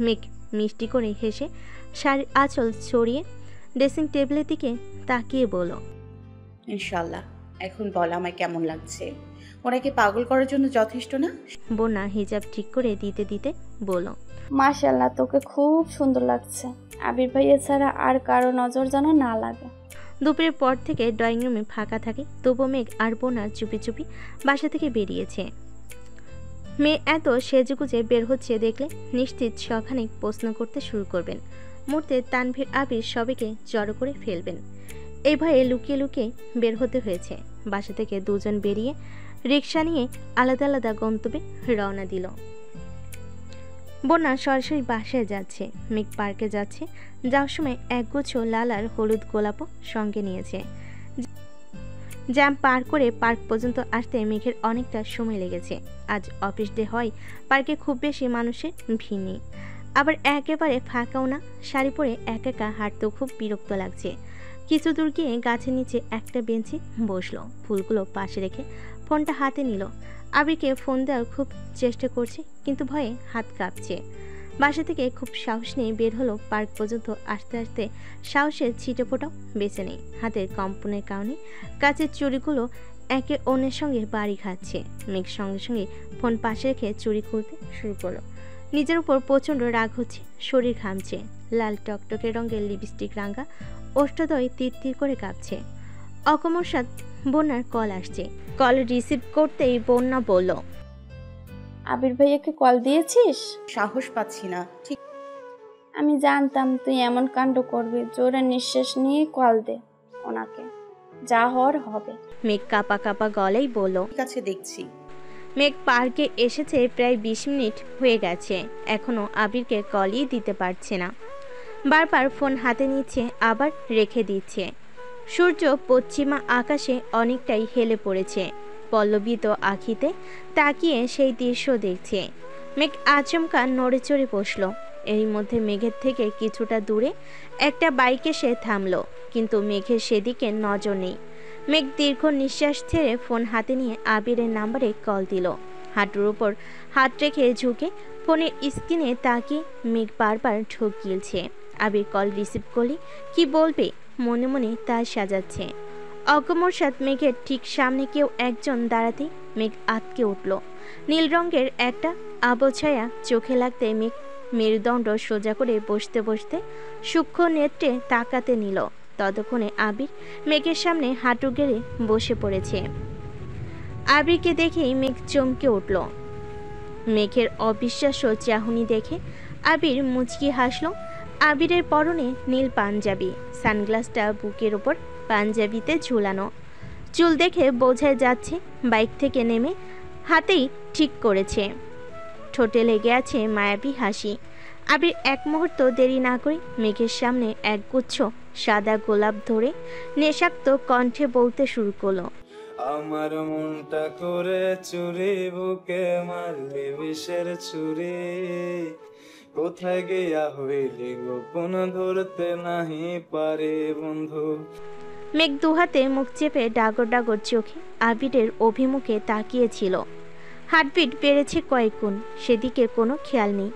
মেঘ মিষ্টি করে হেসে শাড়ির আঁচল ছড়িয়ে ড্রেসিং টেবিলের দিকে তাকিয়ে বলল, ইনশাল্লাহ। এখন বল আমায় কেমন লাগছে? ওনাকে পাগল করার জন্য যথেষ্ট না? বন্যা হিজাব ঠিক করে দিতে দিতে বলল, মাশাআল্লাহ, তোকে খুব সুন্দর লাগছে। আবির ভাইয়া ছাড়া আর কারো নজর যেন না লাগে। দুপুরের পর থেকে ড্রয়িং রুমে ফাঁকা থাকে, তবু মেঘ আর বোনা চুপি চুপি বাসা থেকে বেরিয়েছে। মেয়ে এত সেজেগুজে বের হচ্ছে দেখলে নিশ্চিত সখানেক প্রশ্ন করতে শুরু করবেন। মুহূর্তে তানভীর আবির সবাইকে জড়ো করে ফেলবেন। এই ভয়ে লুকিয়ে লুকিয়ে বের হতে হয়েছে। বাসা থেকে দুজন বেরিয়ে রিক্সা নিয়ে আলাদা আলাদা গন্তব্যে রওনা দিল। বন্যা সরাসরি বাসায় যাচ্ছে, মেঘ পার্কে যাচ্ছে। যাওয়ার সময় একগুচ্ছ লাল আর হলুদ গোলাপও সঙ্গে নিয়েছে। জ্যাম পার করে পার্ক পর্যন্ত আসতে মেঘের অনেকটা সময় লেগেছে। আজ অফিস ডে হয়, পার্কে খুব বেশি মানুষের ভিড় নেই, আবার একেবারে ফাঁকাও না। শাড়ি পরে একা একা হাঁটতেও খুব বিরক্ত লাগছে। কিছু দূর গিয়ে গাছের নিচে একটা বেঞ্চে বসলো, ফুলগুলো পাশে রেখে ফোনটা হাতে নিল। আবিরকে ফোন দেওয়ার খুব চেষ্টা করছে, কিন্তু ভয়ে হাত কাঁপছে। বাসা থেকে খুব সাহস নিয়ে বের হলো। পার্ক পর্যন্ত আসতে আসতে সাহসের ছিটে ফোটাও বেঁচে নেই। হাতের কম্পনের কারণে কাচের চুড়িগুলো একে অন্যের সঙ্গে বাড়ি খাচ্ছে। মেঘ সঙ্গে সঙ্গে ফোন পাশে রেখে চুড়ি খুলতে শুরু করলো। নিজের উপর প্রচণ্ড রাগ হচ্ছে, শরীর ঘামছে। লাল টকটকে রঙের লিপস্টিক রাঙা ওষ্ঠদয় তীর তীর করে কাঁপছে। অকস্মাৎ বন্যার কল আসছে। কল রিসিভ করতেই বন্যা বলল, আবির ভাইয়াকে কল দিয়েছিস? সাহস পাচ্ছি না। ঠিক আমি জানতাম তুই এমন কাণ্ড করবি। জোরে নিঃশ্বাস নিয়ে কল দে ওনাকে, যা হওয়ার হবে। মেঘ কাপা কাপা গলেই বলল, আছে দেখছি। মেঘ পার্কে এসেছে প্রায় 20 মিনিট হয়ে গেছে, এখনো আবিরকে কলই দিতে পারছে না। বারবার ফোন হাতে নিচ্ছে, আবার রেখে দিচ্ছে। সূর্য পশ্চিমা আকাশে অনেকটাই হেলে পড়েছে। পল্লবিত আখিতে তাকিয়ে সেই দৃশ্য দেখছে। মেঘ আচমকা নড়ে চড়ে বসল। এরই মধ্যে মেঘের থেকে কিছুটা দূরে একটা বাইক এসে থামল, কিন্তু মেঘের সেদিকে নজর নেই। মেঘ দীর্ঘ নিঃশ্বাস ছেড়ে ফোন হাতে নিয়ে আবিরের নাম্বারে কল দিল। হাঁটুর উপর হাত রেখে ঝুঁকে ফোনের স্ক্রিনে তাকিয়ে মেঘ বারবার ঢোক গিলছে। আবির কল রিসিভ করলে কি বলবে মনে মনে তা সাজাচ্ছে। অগমরসাৎ মেঘের ঠিক সামনে কেউ একজন দাঁড়াতে মেঘ আটকে উঠল। নীল রঙের একটা আবছায়া চোখে লাগতে মেঘ মেরুদণ্ড সোজা করে বসতে বসতে সূক্ষ্ম নেত্রে তাকাতে নিল। ততক্ষণে আবির মেঘের সামনে হাঁটু গেড়ে বসে পড়েছে। আবিরকে দেখেই মেঘ চমকে উঠল। মেঘের অবিশ্বাস্য চাহনি দেখে আবির মুচকি হাসল। আবিরের পরনে নীল পাঞ্জাবি, সানগ্লাসটা বুকের ওপর পাঞ্জাবিতে ঝুলানো। চুল দেখে বোঝাই যাচ্ছে বাইক থেকে নেমে হাতেই ঠিক করেছে। ঠোঁটে লেগে আছে মায়াবী হাসি। আবির এক মুহূর্ত দেরি না করে মেঘের সামনে একগুচ্ছ সাদা গোলাপ ধরে নেশাক্ত কণ্ঠে বলতে শুরু করলো, আমার মনটা করে চুরি, বুকে মারলি বিষের ছুরি, কোথায় গিয়া হইলি গোপন ধরতে নাহি পারে বন্ধু। মেঘ দুহাতে মুখ চেপে ডাগর ডাগর চোখে আবিরের অভিমুখে তাকিয়েছিল। হার্টবিট বেড়েছে কয়েক গুণ, সেদিকে কোনো খেয়াল নেই।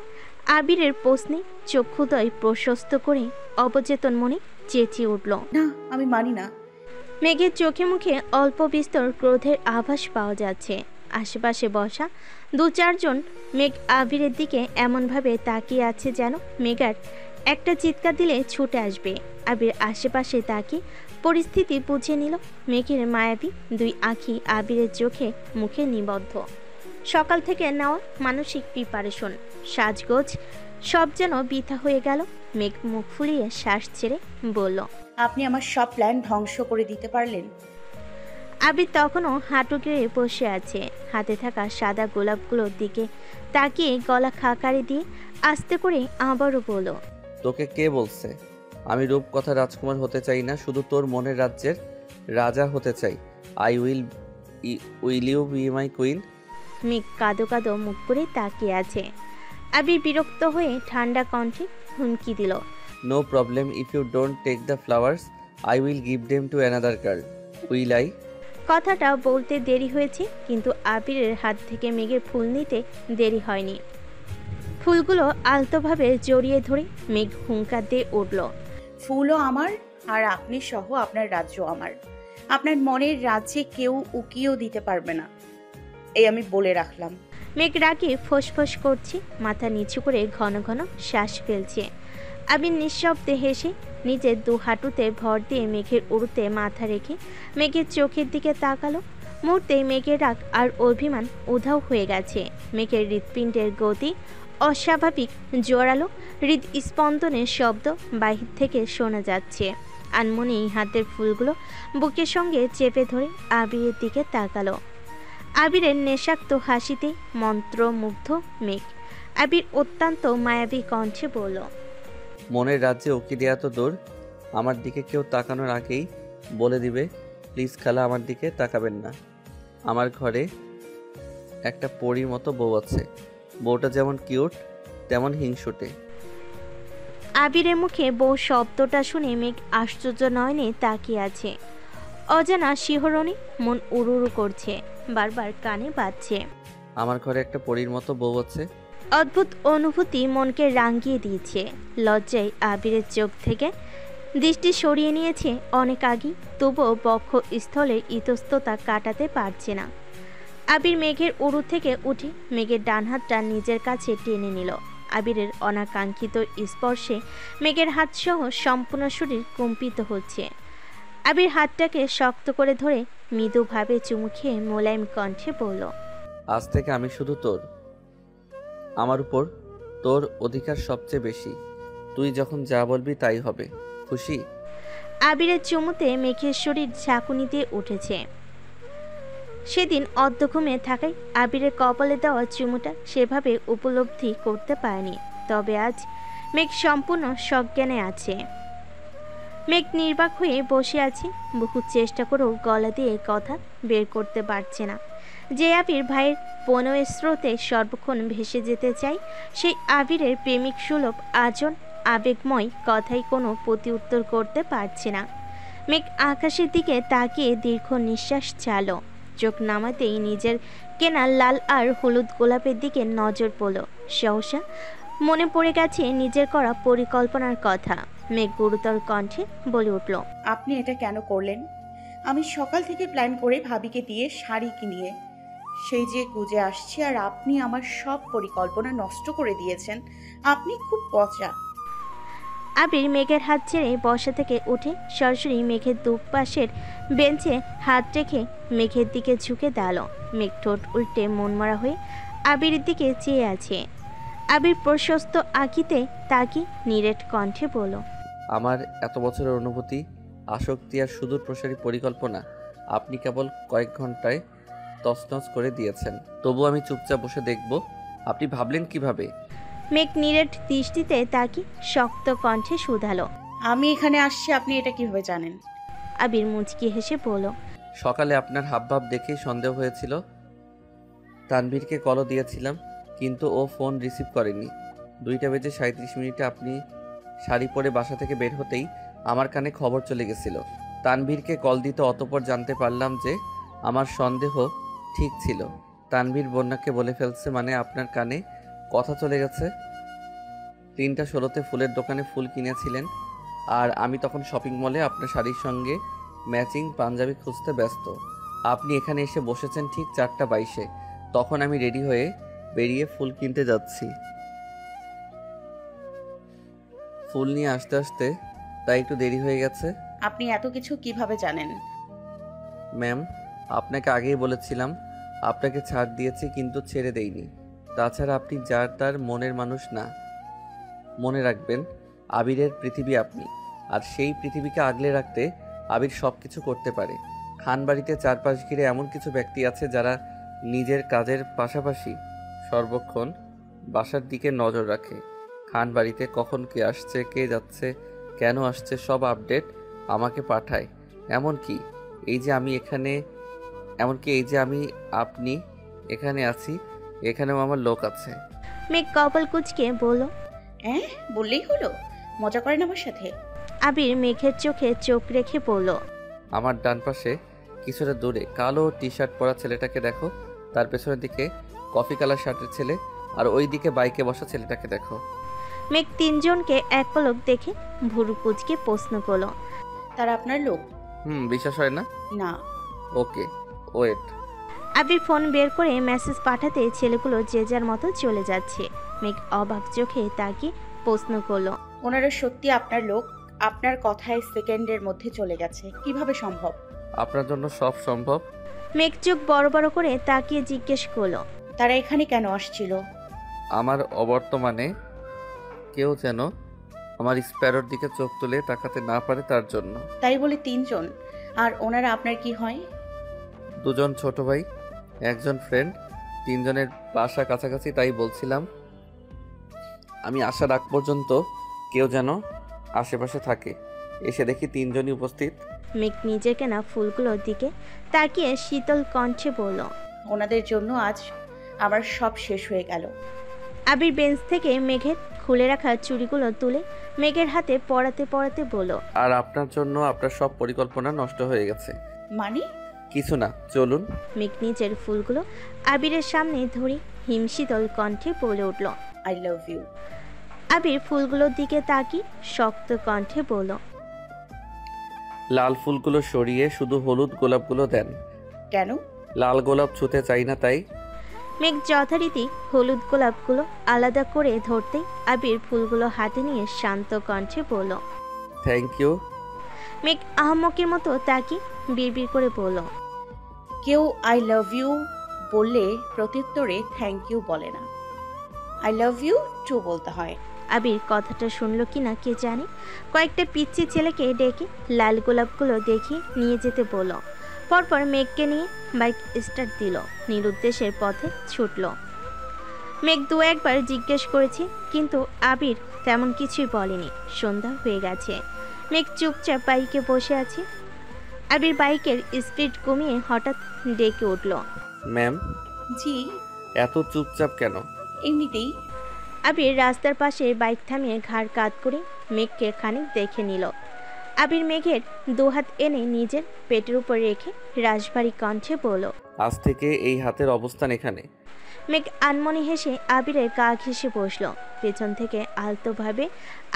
আবিরের প্রশ্নে চক্ষুদয় প্রশস্ত করে অবচেতন মনে চেঁচিয়ে উঠল, না, আমি মানি না। মেঘের চোখে মুখে অল্প বিস্তর ক্রোধের আভাস পাওয়া যাচ্ছে। আশেপাশে বসা 2-4 জন মেঘ আবিরের দিকে এমনভাবে তাকিয়ে আছে যেন মেঘার একটা চিৎকার দিলে ছুটে আসবে। আবির আশেপাশে তাকিয়ে পরিস্থিতি বুঝে নিল। মেঘের মায়াবী 2 আঁখি আবিরের চোখে মুখে নিবদ্ধ। সকাল থেকে নেওয়া মানসিক প্রিপারেশন, সাজগোজ সব যেন বৃথা হয়ে গেল। মেঘ মুখ ফুলিয়ে শ্বাস ছেড়ে বলল, আপনি আমার সব প্ল্যান ধ্বংস করে দিতে পারলেন। আবির তখনও হাঁটু গেড়ে বসে আছে। হাতে থাকা সাদা গোলাপগুলোর দিকে তাকিয়ে গলা খাকারি দিয়ে আস্তে করে আবারও বলল, তোকে কে বলছে আমি রূপকথা রাজকুমার হতে চাই না, শুধু তোর মনের রাজ্যের রাজা হতে চাই। Will you be my queen? মেঘ কাদো কাদো মুখ করে তাকিয়ে আছে। আবির বিরক্ত হয়ে ঠান্ডা কণ্ঠে হুমকি দিল, no problem, if you don't take the flowers I will give them to another girl. Will I? কথাটা বলতে দেরি হয়েছে, কিন্তু আবিরের হাত থেকে মেঘের ফুল নিতে দেরি হয়নি। ফুলগুলো আলতোভাবে জড়িয়ে ধরে মেঘ হুঙ্কার দিয়ে উঠল। ফুলও আমার, আর আপনি সহ আপনার রাজ্য আমার। আপনার মনের রাজ্যে কেউ উকিও দিতে পারবে না, এই আমি বলে রাখলাম। মেঘ রাগে ফোঁস করছে, মাথা নিচু করে ঘন ঘন শ্বাস ফেলছে। আবির নিঃশব্দে হেসে নিজের দু হাঁটুতে ভর দিয়ে মেঘের উড়ুতে মাথা রেখে মেঘের চোখের দিকে তাকালো। মুহূর্তে মেঘের রাগ আর অভিমান উধাও হয়ে গেছে। মেঘের হৃৎপিণ্ডের গতি অস্বাভাবিক জোরালো, হৃদস্পন্দনের শব্দ বাহির থেকে শোনা যাচ্ছে। আনমনি হাতের ফুলগুলো বুকের সঙ্গে চেপে ধরে আবিরের দিকে তাকালো। আবিরের নেশাক্ত হাসিতে মন্ত্রমুগ্ধ মেঘ। আবির অত্যন্ত মায়াবী কণ্ঠে বলল, মনের রাজ্যে উকি দেওয়া তো দূর, আমার দিকে কেউ তাকানোর আগেই বলে দিবে প্লিজ খালা আমার দিকে তাকাবেন না। আমার ঘরে একটা পরীর মতো বউ আছে, বউটা যেমন কিউট তেমন হিংসুটে। আবিরের মুখে বউ শব্দটা শুনে মেঘ আশ্চর্য নয়নে তাকিয়ে আছে। অজানা শিহরণে মন উড়ুড়ু করছে, বারবার কানে বাজছে। আমার ঘরে একটা পরীর মতো বউ আছে। অদ্ভুত অনুভূতি মনকে রাঙিয়ে দিয়েছে। লজ্জায় আবিরের চোখ থেকে দৃষ্টি সরিয়ে নিয়েছে অনেক আগেই, তবুও বক্ষ স্থলের ইতস্ততা কাটাতে পারছে না। আবির মেঘের উড়ু থেকে উঠে মেঘের ডান হাতটা নিজের কাছে টেনে নিল। আবিরের অনাকাঙ্ক্ষিত স্পর্শে মেঘের হাতসহ সম্পূর্ণ শরীর কম্পিত হচ্ছে। আবির হাতটাকে শক্ত করে ধরে মৃদুভাবে চুমু খেয়ে মোলায়েম কণ্ঠে বলল, আজ থেকে আমি শুধু তোর, আমার উপর তোর অধিকার সবচেয়ে বেশি। তুই যখন যা বলবি তাই হবে, খুশি? আবিরের চুমুতে মেঘের শরীর ঝাঁকুনি দিয়ে উঠেছে। সেদিন অর্ধঘুমে থাকায় আবিরের কপালে দেওয়া চুমুটা সেভাবে উপলব্ধি করতে পারেনি। তবে আজ মেঘ সম্পূর্ণ সজ্ঞানে আছে। মেঘ নির্বাক হয়ে বসে আছে, বহু চেষ্টা করেও গলা দিয়ে কথা বের করতে পারছে না। যে আবির ভাইয়ের প্রণয়ের স্রোতে সর্বক্ষণ ভেসে যেতে চায়, সেই আবিরের প্রেমিক সুলভ আজন আবেগময় কথাই কোনো প্রতিউত্তর করতে পারছে না। মেঘ আকাশের দিকে তাকিয়ে দীর্ঘ নিঃশ্বাস ছাড়ল। চোখ নামাতেই নিজের কেনা লাল আর হলুদ গোলাপের দিকে নজর পড়ল। সহসা মনে পড়ে গেছে নিজের করা পরিকল্পনার কথা। মেঘ গুরুতর কণ্ঠে বলে উঠল, আপনি এটা কেন করলেন? আমি সকাল থেকে প্ল্যান করে ভাবিকে দিয়ে শাড়ি কিনিয়ে সেই যে গুজে আসছি, আর আপনি আমার সব পরিকল্পনা নষ্ট করে দিয়েছেন। আপনি খুব পচা। আবির মেঘের হাত ছেড়ে বসা থেকে উঠে সরাসরি মেঘের দুপাশের বেঞ্চে হাত রেখে মেঘের দিকে ঝুঁকে দাঁড়ালো। মেঘ ঠোঁট উল্টে মনমরা হয়ে আবিরের দিকে চেয়ে আছে। আবির প্রশস্ত আঁকিতে তাকি নিরেট কণ্ঠে বলল, আমার এত বছরের অনুভূতি, আসক্তি আর সুদূর প্রসারী পরিকল্পনা আপনি কেবল কয়েক ঘন্টায় তছনছ করে দিয়েছেন। তবু আমি চুপচাপ বসে দেখব, আপনি ভাবলেন কিভাবে? মেঘ নিরেট দৃষ্টিতে তাকি শক্ত কণ্ঠে শুধালো। আমি এখানে আসছি, আপনি এটা কিভাবে জানেন? আবির মুচকি হেসে বলল, সকালে আপনার হাবভাব দেখেই সন্দেহ হয়েছিল। তানভীরকে কলও দিয়েছিলাম, কিন্তু ও ফোন রিসিভ করেনি। 2:37 আপনি শাড়ি পরে বাসা থেকে বের হতেই আমার কানে খবর চলে গেছিল। তানভীরকে কল দিতে অতঃপর জানতে পারলাম যে আমার সন্দেহ ঠিক ছিল। তানভীর বন্যাকে বলে ফেলছে, মানে আপনার কানে কথা চলে গেছে। 3:16 ফুলের দোকানে ফুল কিনেছিলেন, আর আমি তখন শপিং মলে আপনার শাড়ির সঙ্গে ম্যাচিং পাঞ্জাবি খুঁজতে ব্যস্ত। আপনি এখানে এসে বসেছেন ঠিক 4:22। তখন আমি রেডি হয়ে বেরিয়ে ফুল কিনতে যাচ্ছি। ফুল নিয়ে আসতে আসতে তাই একটু দেরি হয়ে গেছে। আপনি এত কিছু কিভাবে জানেন? ম্যাম, আপনাকে আগেই বলেছিলাম আপনাকে ছাড় দিয়েছি, কিন্তু ছেড়ে দেইনি। তাছাড়া আপনি যার তার মনের মানুষ না। মনে রাখবেন, আবিরের পৃথিবী আপনি, আর সেই পৃথিবীকে আগলে রাখতে আবির সব কিছু করতে পারে। খানবাড়িতে চারপাশ ঘিরে এমন কিছু ব্যক্তি আছে যারা নিজের কাজের পাশাপাশি সর্বক্ষণ বাসার দিকে নজর রাখে। খানবাড়িতে কখন কে আসছে, কে যাচ্ছে, কেন আসছে, সব আপডেট আমাকে পাঠায়। এমনকি এই যে আপনি এখানে আছি, এখানেও আমার লোক আছে। মেঘ কপাল কুঁচকে বলল, হ্যাঁ, বললেই হলো। মজা করেন আমার সাথে? আবির মেঘের চোখে চোখ রেখে বলল, আমার ডান পাশে কিছুটা দূরে কালো টি শার্ট পরা ছেলেটাকে দেখো। তার পেছনের দিকে কফি কালার শার্টের ছেলে, আর ওইদিকে বাইকে বসা ছেলেটাকে দেখো। মেঘ তিনজনকে এক পলক দেখে ভুরু কুচকে প্রশ্ন করলো। তারা আপনার লোক? বিশ্বাস হয় না? না। ওকে, ওয়েট। আবির ফোন বের করে মেসেজ পাঠাতে ছেলেগুলো যে যার মতো চলে যাচ্ছে। মেঘ অবাক চোখে তাকিয়ে প্রশ্ন করলো। ওনারা সত্যি আপনার লোক? আপনার কথায় সেকেন্ডের মধ্যে চলে গেছে, কিভাবে সম্ভব? আপনার জন্য সব সম্ভব। মেঘ চোখ বড় বড় করে তাকিয়ে জিজ্ঞেস করলো। তারা এখানে কেন আসছিল? আমার অবর্তমানে কেউ যেন আমার স্প্যারোর দিকে চোখ তুলে তাকাতে না পারে তার জন্য। তাই বলে তিনজন? আর ওনারা আপনার কি হয়? দুজন ছোট ভাই, একজন ফ্রেন্ড, তিনজনের বাসা কাছাকাছি। তাই বলছিলাম আমি আসার আগ পর্যন্ত কেউ যেন আশেপাশে থাকে। এসে দেখি তিনজনই উপস্থিত। মেঘ নিজের কেনা ফুলগুলোর দিকে তাকিয়ে শীতল কণ্ঠে বলল। ওনাদের জন্য আজ আমার সব শেষ হয়ে গেল। আবির বেঞ্চ থেকে মেঘের খুলে রাখা চুড়িগুলো তুলে মেঘের হাতে পরাতে পরাতে বলল। আর আপনার জন্য আপনার সব পরিকল্পনা নষ্ট হয়ে গেছে। মানে? কিছু না, চলুন। মেঘ নিজের ফুলগুলো আবিরের সামনে ধরে হিমশীতল কণ্ঠে বলে উঠল। I love you. আবির ফুলগুলোর দিকে তাকিয়ে শক্ত কণ্ঠে বলল। লাল ফুলগুলো সরিয়ে শুধু হলুদ গোলাপগুলো দেন। কেন? লাল গোলাপ ছুঁতে চাই না তাই। মেঘ যথারীতি হলুদ গোলাপগুলো আলাদা করে ধরতেই আবির ফুলগুলো হাতে নিয়ে শান্ত কণ্ঠে বলল। Thank you. মেঘ আহম্মকের মতো তাকিয়ে বিড়বিড় করে বলল। কেউ আই লাভ ইউ বললে প্রত্যুত্তরে থ্যাংক ইউ বলে না, আই লাভ ইউ টু বলতে হয়। আবির কথাটা শুনলো কিনা কে জানে, কয়েকটা পিচ্ছি ছেলেকে ডেকে লাল গোলাপগুলো দেখিয়ে নিয়ে যেতে বলল। পরপর মেঘকে নিয়ে বাইক স্টার্ট দিল, নিরুদ্দেশের পথে ছুটল। মেঘ দু একবার জিজ্ঞেস করেছে, কিন্তু আবির তেমন কিছুই বলেনি। সন্ধ্যা হয়ে গেছে, মেঘ চুপচাপ বাইকে বসে আছে। আবির বাইকের স্পিড কমিয়ে হঠাৎ ডেকে উঠল। ম্যাম। জি। এত চুপচাপ কেন? এমনিতেই। আবির রাস্তার পাশে বাইক থামিয়ে ঘাড় কাত করে মেঘকে খানিক দেখে নিল। আবির মেঘের দুহাত এনে নিজের পেটের উপর রেখে রাশভারী কণ্ঠে বলল। আজ থেকে এই হাতের অবস্থান এখানে। মেঘ আনমনে হেসে আবিরের গা ঘেঁষে বসলো। পেছন থেকে আলতোভাবে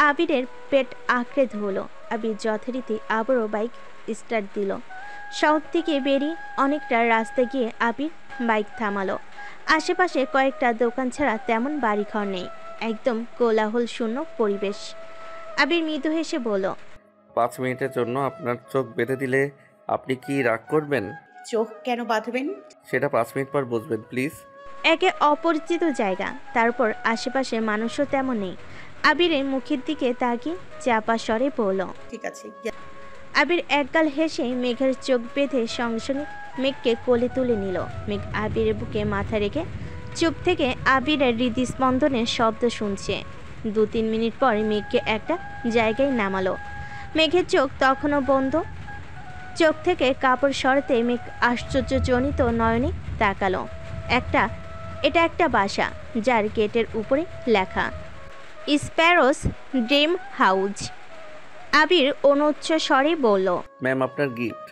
আবিরের পেট আঁকড়ে ধরল। আবির যথারীতি আবারও বাইক স্টার্ট দিল। শহর থেকে বেরিয়ে অনেকটা রাস্তা গিয়ে আবির বাইক থামালো। আশেপাশে কয়েকটা দোকান ছাড়া তেমন বাড়িঘর নেই, একদম কোলাহল শূন্য পরিবেশ। আবির মৃদু হেসে বলল। 5 মিনিটের জন্য আপনার চোখ বেঁধে দিলে আপনি কি রাগ করবেন? চোখ কেন বাঁধবেন? সেটা 5 মিনিট পর বুঝবেন প্লিজ। একে অপরিচিত জায়গা, তারপর আশেপাশে মানুষও তেমন নেই। আবিরের মুখের দিকে তাকিয়ে চাপা স্বরে বলল। ঠিক আছে। আবির একগাল হেসে মেঘের চোখ বেঁধে সঙ্গে সঙ্গে মেঘকে কোলে তুলে নিল। মেঘ আবিরের বুকে মাথা রেখে চুপ থেকে আবিরের হৃদস্পন্দনের শব্দ শুনছে। 2-3 মিনিট পর মেঘকে একটা জায়গায় নামালো। মেঘের চোখ তখনও বন্ধ। চোখ থেকে কাপড় সরাতে মেঘ আশ্চর্যজনিত নয়নে তাকালো। এটা একটা বাসা, যার গেটের উপরে লেখা স্প্যারোস ড্রিম হাউস। আবির অনুচ্চ স্বরে বলল। ম্যাম, আপনার গিফট।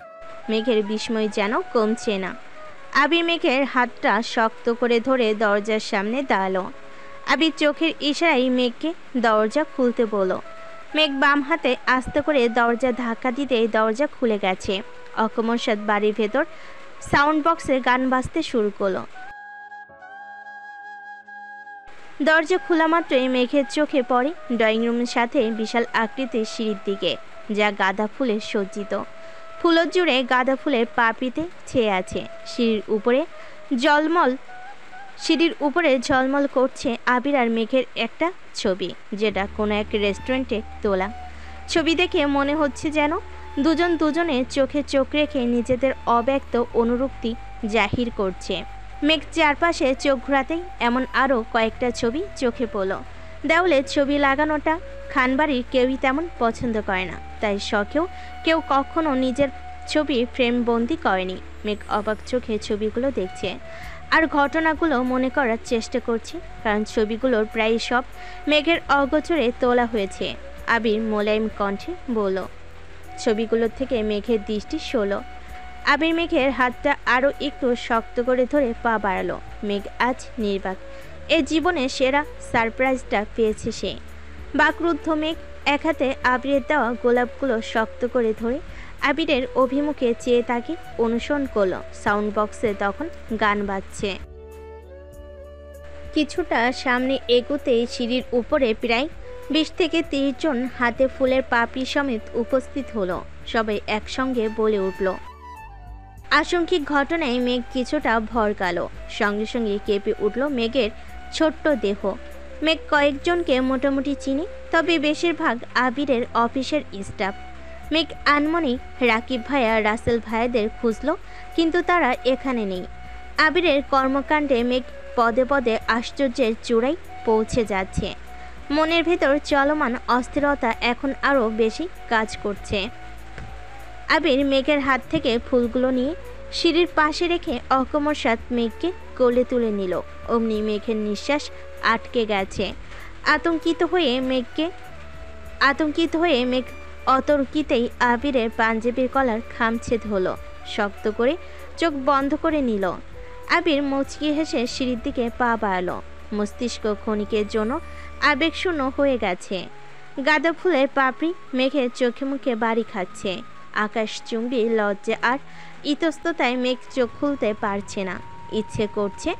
মেঘের বিস্ময় যেন কমছে না। আবির মেঘের হাতটা শক্ত করে ধরে দরজার সামনে দাঁড়ালো। আবির চোখের ইশারায় মেঘকে দরজা খুলতে বলল। মেঘ বাম হাতে আস্তে করে দরজা ধাক্কা দিতে দরজা খুলে গেছে। অকস্মাৎ বাড়ির ভেতর সাউন্ড বক্সে গান বাজতে শুরু করলো। দরজা খোলা মাত্রই মেঘের চোখে পড়ে ড্রয়িং রুমের সাথে বিশাল আকৃতির সিঁড়ির দিকে, যা গাঁদা ফুলে সজ্জিত। ফুলের জুড়ে গাঁদা ফুলের পাপড়িতে ছেয়ে আছে। সিঁড়ির উপরে ঝলমল করছে আবির আর মেঘের একটা ছবি, যেটা কোনো এক রেস্টুরেন্টে তোলা। ছবি দেখে মনে হচ্ছে যেন দুজন দুজনের চোখে চোখ রেখে নিজেদের অব্যক্ত অনুরক্তি জাহির করছে। মেঘ চারপাশে চোখ ঘোরাতেই এমন আরও কয়েকটা ছবি চোখে পড়ল। দেওয়ালে ছবি লাগানোটা খানবাড়ির কেউই তেমন পছন্দ করে না, তাই শখেও কেউ কখনো নিজের ছবি ফ্রেমবন্দি করেনি। মেঘ অবাক চোখে ছবিগুলো দেখছে আর ঘটনাগুলো মনে করার চেষ্টা করছে, কারণ ছবিগুলোর প্রায় সব মেঘের অগোচরে তোলা হয়েছে। আবির মোলায়েম কণ্ঠে বলল। ছবিগুলোর থেকে মেঘের দৃষ্টি সরল। আবির মেঘের হাতটা আরও একটু শক্ত করে ধরে পা বাড়ালো। মেঘ আজ নির্বাক, এ জীবনে সেরা সারপ্রাইজটা পেয়েছে সে। বাকরুদ্ধ মেঘ এক হাতে আবিরের দেওয়া গোলাপগুলো শক্ত করে ধরে আবিরের অভিমুখে চেয়ে তাকে অনুসরণ করলো। সাউন্ড বক্সে তখন গান বাজছে। কিছুটা সামনে এগোতেই সিঁড়ির উপরে প্রায় 20 থেকে 30 জন হাতে ফুলের পাপড়ি সমেত উপস্থিত হলো। সবাই একসঙ্গে বলে উঠল। আশঙ্কিক ঘটনায় মেঘ কিছুটা ভরকালো। সঙ্গে সঙ্গে কেঁপে উঠল মেঘের ছোট্ট দেহ। মেঘ কয়েকজনকে মোটামুটি চিনি, তবে বেশিরভাগ আবিরের অফিসের স্টাফ। মেঘ আনমনি রাকিব ভাইয়া রাসেল ভাইয়াদের খুঁজল, কিন্তু তারা এখানে নেই। আবিরের কর্মকাণ্ডে মেঘ পদে পদে আশ্চর্যের চূড়ায় পৌঁছে যাচ্ছে। মনের ভেতর চলমান অস্থিরতা এখন আরও বেশি কাজ করছে। আবির মেঘের হাত থেকে ফুলগুলো নিয়ে সিঁড়ির পাশে রেখে অকস্মাৎ মেঘকে কোলে তুলে নিল। অমনি মেঘের নিঃশ্বাস আটকে গেছে। আতঙ্কিত হয়ে মেঘ অতর্কিতেই আবিরের পাঞ্জাবির কলার খামছে ধরল, শক্ত করে চোখ বন্ধ করে নিল। আবির মুচকি হেসে সিঁড়ির দিকে পা বাড়ালো। মস্তিষ্ক ক্ষণিকের জন্য আবেগশূন্য হয়ে গেছে। গাঁদা ফুলের পাপড়ি মেঘের চোখে মুখে বাড়ি খাচ্ছে। আকাশচুম্বী লজ্জা আর ইতস্ততায় মেঘ চোখ খুলতে পারছে না। ইচ্ছে করছে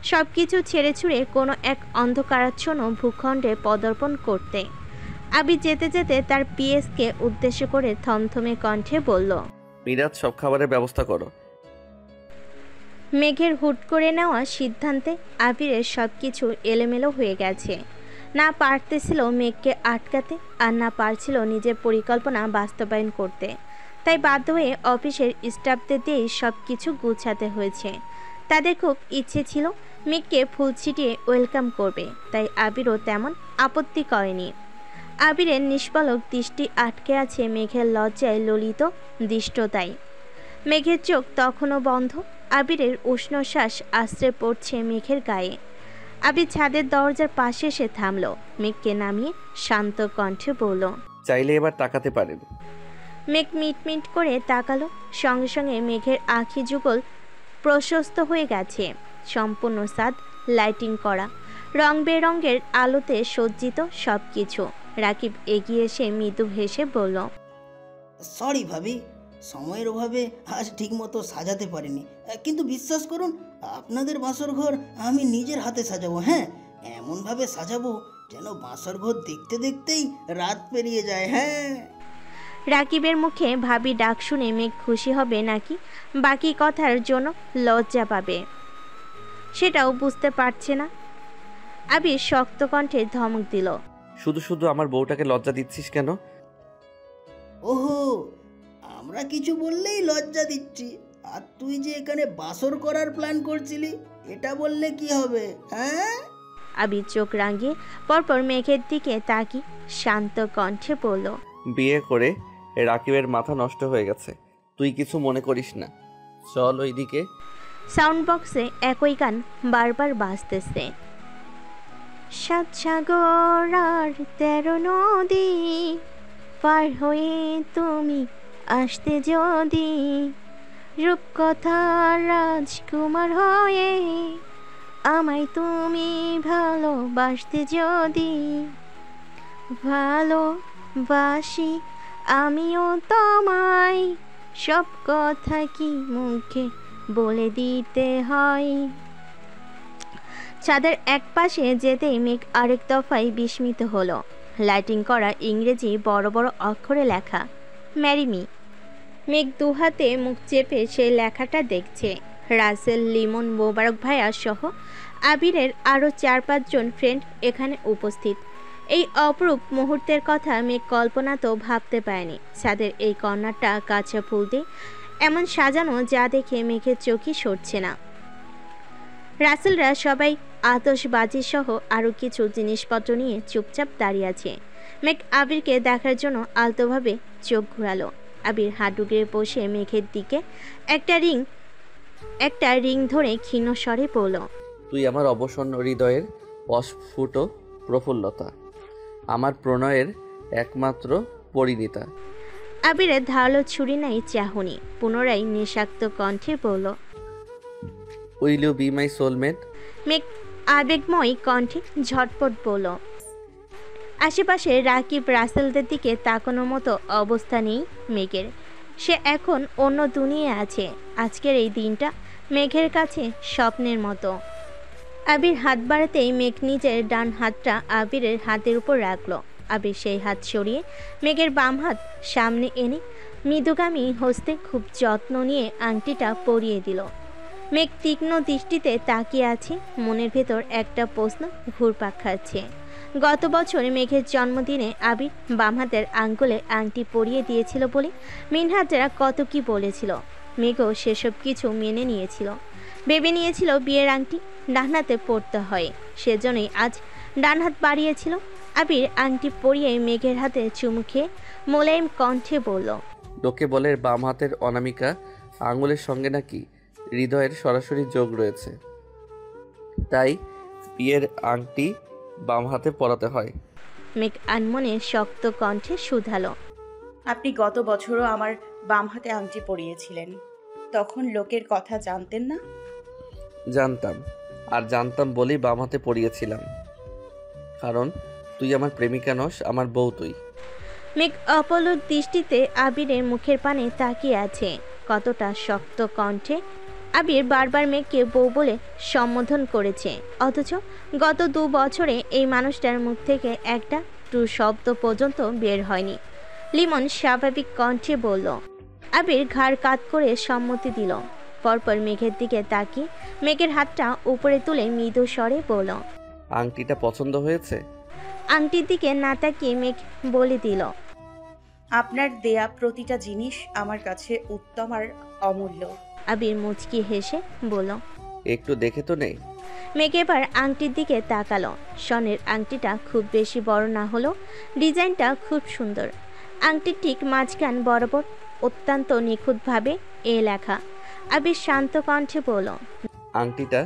সব কিছু ছেড়ে ছুড়ে কোনো এক অন্ধকারাচ্ছন্ন ভূখণ্ডে পদার্পণ করতে। আবির যেতে যেতে তার পিএসকে উদ্দেশ্য করে থমথমে কণ্ঠে বলল, মিরাজ সব খাবারের ব্যবস্থা করো। মেঘের হুট করে নেওয়া সিদ্ধান্তে আবিরের সব কিছু এলোমেলো হয়ে গেছে। না পারতেছিল মেঘকে আটকাতে, আর না পারছিল নিজের পরিকল্পনা বাস্তবায়ন করতে। তাই বাধ্য হয়ে অফিসের স্টাফদের দিয়েই সব কিছু গুছাতে হয়েছে। তাদের খুব ইচ্ছে ছিল মেঘকে ফুল ছিটিয়ে ওয়েলকাম করবে, তাই আবিরও তেমন আপত্তি করেনি। আবিরের নিষ্পলক দৃষ্টি আটকে আছে মেঘের লজ্জায় ললিত দৃষ্টতায়। মেঘের চোখ তখনও বন্ধ। আবিরের উষ্ণ শ্বাস আশ্রে পড়ছে মেঘের গায়ে। আবির ছাদের দরজার পাশে এসে থামল। মেঘকে নামিয়ে শান্ত কণ্ঠে বলল, চাইলে এবার তাকাতে পারেন। মেঘ মিটমিট করে তাকালো। সঙ্গে সঙ্গে মেঘের আঁখি যুগল প্রশস্ত হয়ে গেছে। সম্পূর্ণ ছাদ লাইটিং করা, রং বেরঙের আলোতে সজ্জিত সব কিছু। রাকিব এগিয়ে এসে মৃদু হেসে বলল, সরি ভাবি, সময়ের অভাবে আজ ঠিকমতো সাজাতে পারিনি, কিন্তু বিশ্বাস করুন আপনাদের বাসর ঘর আমি নিজের হাতে সাজাবো। হ্যাঁ, এমনভাবে সাজাবো যেন বাসর ঘর দেখতে দেখতেই রাত পেরিয়ে যায়। হ্যাঁ। রাকিবের মুখে ভাবি ডাক শুনে মেঘ খুশি হবে নাকি বাকি কথার জন্য লজ্জা পাবে সেটাও বুঝতে পারছে না। আবির শক্ত কণ্ঠে ধমক দিল, শুধু শুধু আমার বউটাকে লজ্জা দিচ্ছিস কেন? ওহো, আমরা কিছু বললেই লজ্জা দিচ্ছি, আর তুই যে এখানে বাসর করার প্ল্যান করছিলি এটা বললে কি হবে? হ্যাঁ। আবির চোখ রাঙিয়ে পরপর মেঘের দিকে তাকি শান্ত কণ্ঠে বলল, বিয়ে করে রাকিবের মাথা নষ্ট হয়ে গেছে, তুই কিছু মনে করিস না, চল ওইদিকে। সাউন্ড বক্সে একই গান বারবার বাজতেছে। 7 সাগর আর 13 নদী পার হয়ে তুমি আসতে যদি, রূপকথার রাজকুমার হয়ে আমায় তুমি ভালোবাসতে যদি, ভালোবাসি আমিও তোমায়, সব কথা কি মুখে বলে দিতে হয়। ছাদের এক পাশে যেতেই মেঘ আরেক দফায় বিস্মিত হলো। লাইটিং করা ইংরেজি বড় বড় অক্ষরে লেখা, ম্যারি মি। মেঘ দুহাতে মুখ চেপে সেই লেখাটা দেখছে। রাসেল, লিমন, মোবারক ভাইয়া সহ আবিরের আরও 4-5 জন ফ্রেন্ড এখানে উপস্থিত। এই অপরূপ মুহূর্তের কথা মেঘ কল্পনাতেও ভাবতে পারেনি। ছাদের এই কর্নারটা কাঁচা ফুল দিয়ে এমন সাজানো যা দেখে মেঘের চোখই সরছে না। রাসেলরা সবাই আতশবাজি সহ আরও কিছু জিনিসপত্র নিয়ে চুপচাপ দাঁড়িয়ে আছে। মেঘ আবিরকে দেখার জন্য আলতোভাবে চোখ ঘোরালো। আবির হাঁটু গেড়ে বসে মেঘের দিকে একটা রিং ধরে ক্ষীণ স্বরে বলল, তুই আমার অবসন্ন হৃদয়ের অস্ফুট প্রফুল্লতা, আমার প্রণয়ের একমাত্র পরিণীতা। আবিরের ধারালো ছুরি নাই চাহনি। পুনরায় নিঃশাক্ত কণ্ঠে বলল, will you be my soulmate? মেঘ আবেগময় কণ্ঠে ঝটপট বলল। আশেপাশে রাকিব রাসেলদের দিকে তাকানোর মতো অবস্থা নেই মেঘের। সে এখন অন্য দুনিয়ায় আছে। আজকের এই দিনটা মেঘের কাছে স্বপ্নের মতো। আবির হাত বাড়াতেই মেঘ নিজের ডান হাতটা আবিরের হাতের উপর রাখলো। আবির সেই হাত সরিয়ে মেঘের বাম হাত সামনে এনে মৃদুগামী হস্তে খুব যত্ন নিয়ে আংটিটা পরিয়ে দিল। মেঘ তীক্ষ্ণ দৃষ্টিতে তাকিয়ে আছে। মনের ভেতর একটা প্রশ্ন ঘুরপাক খাচ্ছে। গত বছর মেঘের জন্মদিনে আবির বাম হাতের আঙ্গুলে আংটি পরিয়ে দিয়েছিল বলে মিনহাজরা কত কি বলেছিল। মেঘও সেসব কিছু মেনে নিয়েছিল। ভেবে নিয়েছিল বিয়ের আংটি ডান হাতে পরতে হয়, সেজন্যই আজ ডান হাত বাড়িয়েছিল। আবির আংটি পরিয়ে মেঘের হাতে চুমু খেয়ে মোলায়েম কণ্ঠে বলল, লোকে বলে বাম হাতের অনামিকা আঙুলের সঙ্গে নাকি হৃদয়ের সরাসরি যোগ রয়েছে, তাই বিয়ের আংটি বাম হাতে পরাতে হয়। মেঘ আনমনে শক্ত কণ্ঠে শুধালো, আপনি গত বছরও আমার বাম হাতে আংটি পরিয়েছিলেন, তখন লোকের কথা জানতেন না? জানতাম, আর জানতাম বলেই বাম হাতে পরিয়েছিলাম, কারণ তুই আমার প্রেমিকা নস, আমার বউ তুই। মেঘ অপলক দৃষ্টিতে আবিরের মুখের পানে তাকিয়ে আছে। কতটা শক্ত কণ্ঠে আবির বারবার মেঘকে বউ বলে সম্বোধন করেছে, অথচ গত 2 বছরে এই মানুষটার মুখ থেকে একটা টু শব্দ পর্যন্ত বের হয়নি। লিমন স্বাভাবিক কণ্ঠে বলল। আবির ঘাড় কাত করে সম্মতি দিল। পরপর মেঘের দিকে তাকিয়ে মেঘের হাতটা উপরে তুলে মৃদু স্বরে বলল, আংটিটা পছন্দ হয়েছে? আংটির দিকে না তাকিয়ে মেঘ বলে দিল, আপনার দেয়া প্রতিটা জিনিস আমার কাছে উত্তম আর অমূল্য। আবির মুচকি হেসে বলল। একটু দেখে তো নেই। মেঘ এবার আংটির দিকে তাকালো। স্বর্ণের আংটিটা খুব বেশি বড় না হলেও ডিজাইনটা খুব সুন্দর। আংটির ঠিক মাঝখান বরাবর অত্যন্ত নিখুঁতভাবে এ লেখা। আবির শান্ত কণ্ঠে বলল, আংটিটা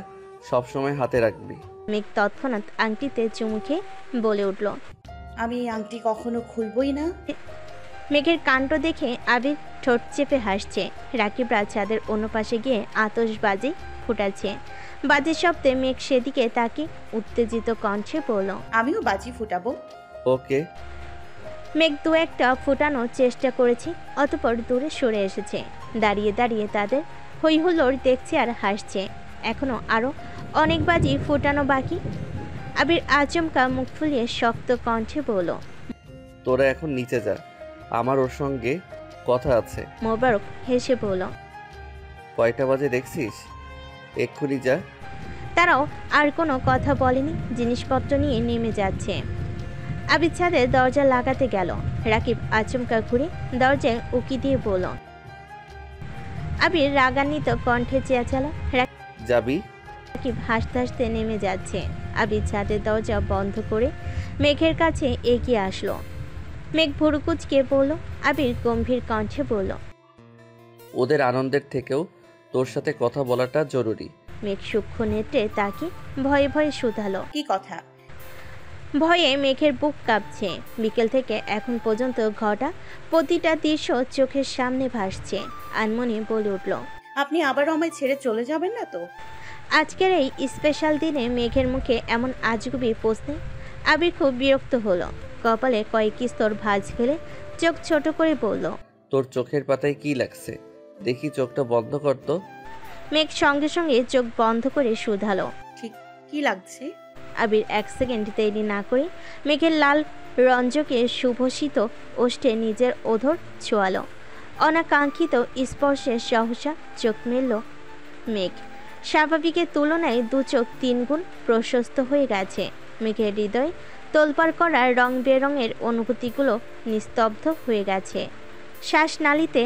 সবসময় হাতে রাখবি। মেঘ তৎক্ষণাৎ আংটিতে চুমু খেয়ে বলে উঠল। আমি এই আংটি কখনো খুলবই না। মেঘের কাণ্ড দেখে আবির ঠোঁট চেপে হাসছে। রাকিবরা ছাদের অন্য পাশে গিয়ে আতশবাজি ফুটাচ্ছে। বাজির শব্দে মেঘ সেদিকে তাকে উত্তেজিত কণ্ঠে বলল, আমিও বাজি ফুটাবো। ওকে। মেঘ 2-1টা ফুটানোর চেষ্টা করেছে, অতঃপর দূরে সরে এসেছে। দাঁড়িয়ে দাঁড়িয়ে তাদের হইহুল্লোড় দেখছে আর হাসছে। এখনো আরো অনেক বাজি ফুটানো বাকি। আবির আচমকা মুখ ফুলিয়ে শক্ত কণ্ঠে বলল, তোরা এখন নিচে যা, আমার ওর সঙ্গে কথা আছে। মোবারক হেসে বলল, কয়টা বাজে দেখছিস? এক্ষুনি যা। তারাও আর কোনো কথা বলেনি, জিনিসপত্র নিয়ে নেমে যাচ্ছে। আবির ছাদে দরজা লাগাতে গেল। রাকিব আচমকা ঘুরে দরজায় উকি দিয়ে বলল। আবির রাগান্বিত কণ্ঠে চেঁচালো। যাবি? রাকিব হাসতে হাসতে নেমে যাচ্ছে। আবির ছাদের দরজা বন্ধ করে মেঘের কাছে এগিয়ে আসলো। মেঘ ভুরুকুচকে বলল। আবির গম্ভীর কণ্ঠে বলল, ওদের আনন্দের থেকেও তোর সাথে কথা বলাটা জরুরি। মেঘ সূক্ষ্ম নেত্রে তাকে ভয়ে ভয়ে শুধালো। কি কথা? ভয়ে মেঘের বুক কাঁপছে। বিকেল থেকে এখন পর্যন্ত ঘটা প্রতিটা দৃশ্য চোখের সামনে ভাসছে। আনমনে বলে উঠল, আপনি আবারও আমায় ছেড়ে চলে যাবেন না তো? আজকের এই স্পেশাল দিনে মেঘের মুখে এমন আজগুবি প্রশ্নে আবির খুব বিরক্ত হলো। কপালে কয়েক স্তর ভাঁজ ফেলে চোখ ছোট করে বলল, তোর চোখের পাতায় কি লাগছে? দেখি চোখটা বন্ধ কর তো। মেঘ সঙ্গে সঙ্গে চোখ বন্ধ করে শুধালো। ঠিক কি লাগছে? আবির 1 সেকেন্ড দেরি না করে মেঘের লাল রঞ্জকে শুভসিত ওষ্ঠে নিজের ওধর ছোঁয়ালো। অনাকাঙ্ক্ষিত স্পর্শে সহসা চোখ মেলল মেঘ। স্বাভাবিকের তুলনায় 2 চোখ 3 গুণ প্রশস্ত হয়ে গেছে। মেঘের হৃদয় তোলপাড় করা রং বেরঙের অনুভূতিগুলো নিস্তব্ধ হয়ে গেছে। শ্বাসনালীতে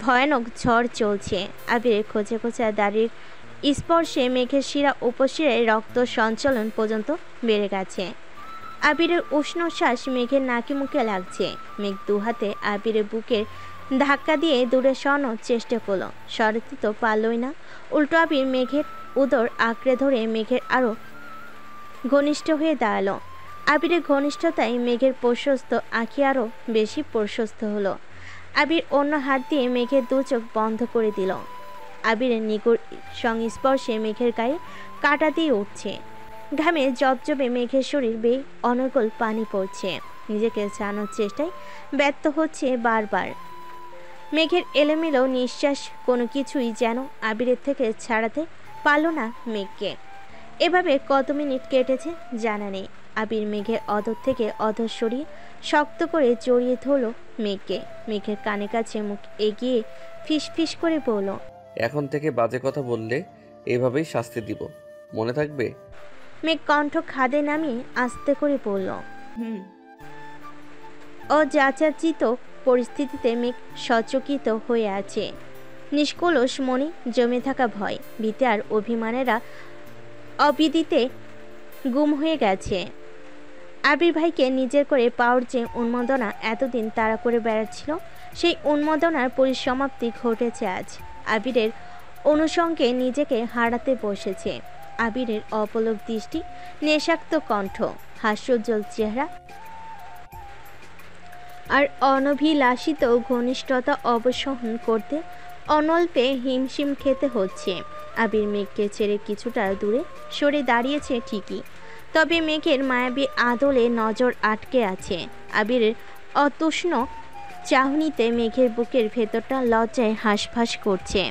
ভয়ানক ঝড় চলছে। আবিরের খোঁচা খোঁচা দাড়ির স্পর্শে মেঘের শিরা উপশিরায় রক্ত সঞ্চালন পর্যন্ত বেড়ে গেছে। আবিরের উষ্ণ শ্বাস মেঘের নাকি মুখে লাগছে। মেঘ 2 হাতে আবিরের বুকের ধাক্কা দিয়ে দূরে সরানোর চেষ্টা করলো। সরাতে তো পারলই না, উল্টো আবির মেঘের উদর আঁকড়ে ধরে মেঘের আরও ঘনিষ্ঠ হয়ে দাঁড়ালো। আবিরের ঘনিষ্ঠতায় মেঘের প্রশস্ত আঁখি আরও বেশি প্রশস্ত হলো। আবির অন্য হাত দিয়ে মেঘের 2 চোখ বন্ধ করে দিল। আবিরের নিকট সংস্পর্শে মেঘের গায়ে কাটা দিয়ে উঠছে। ঘামে জবজবে মেঘের শরীর বেয়ে অনর্গল পানি পড়ছে। নিজেকে ছাড়ানোর চেষ্টায় ব্যর্থ হচ্ছে বারবার। মেঘের এলোমেলো নিঃশ্বাস কোনো কিছুই যেন আবিরের থেকে ছাড়াতে পারল না মেঘকে। এভাবে কত মিনিট কেটেছে জানা নেই। আবির মেঘের অধর থেকে অধর সরিয়ে শক্ত করে জড়িয়ে ধরল মেঘকে। মেঘের কানে কাছে মুখ এগিয়ে ফিসফিস করে বলল, এখন থেকে বাজে কথা বললে এভাবেই শাস্তি দিব, মনে থাকবে? মেঘ কণ্ঠ খাদে নামিয়ে আস্তে করে বলল। হুম। অযাচিত পরিস্থিতিতে মেঘ সচকিত হয়ে আছে। নিষ্কলুষ মনে জমে থাকা ভয়, ভীতি আর অভিমানেরা অবিদিতে গুম হয়ে গেছে। আবির ভাইকে নিজের করে পাওয়ার যে উন্মাদনা এতদিন তাড়া করে বেড়াচ্ছিল, সেই উন্মাদনার পরিসমাপ্তি ঘটেছে আজ। আবিরের অনুষঙ্গে নিজেকে হারাতে বসেছে। আবিরের অপলক দৃষ্টি, নেশাক্ত কণ্ঠ, হাস্যোজ্জ্বল চেহারা আর অনভিলাষিত ঘনিষ্ঠতা অবসহন করতে অনল্পে হিমশিম খেতে হচ্ছে। আবির মেঘকে ছেড়ে কিছুটা দূরে সরে দাঁড়িয়েছে ঠিকই, তবে মেঘের মায়াবী আদলে নজর আটকে আছে। আবিরের অতুষ্ণ চাহনিতে মেঘের বুকের ভেতরটা লজ্জায় হাঁসফাঁস করছে।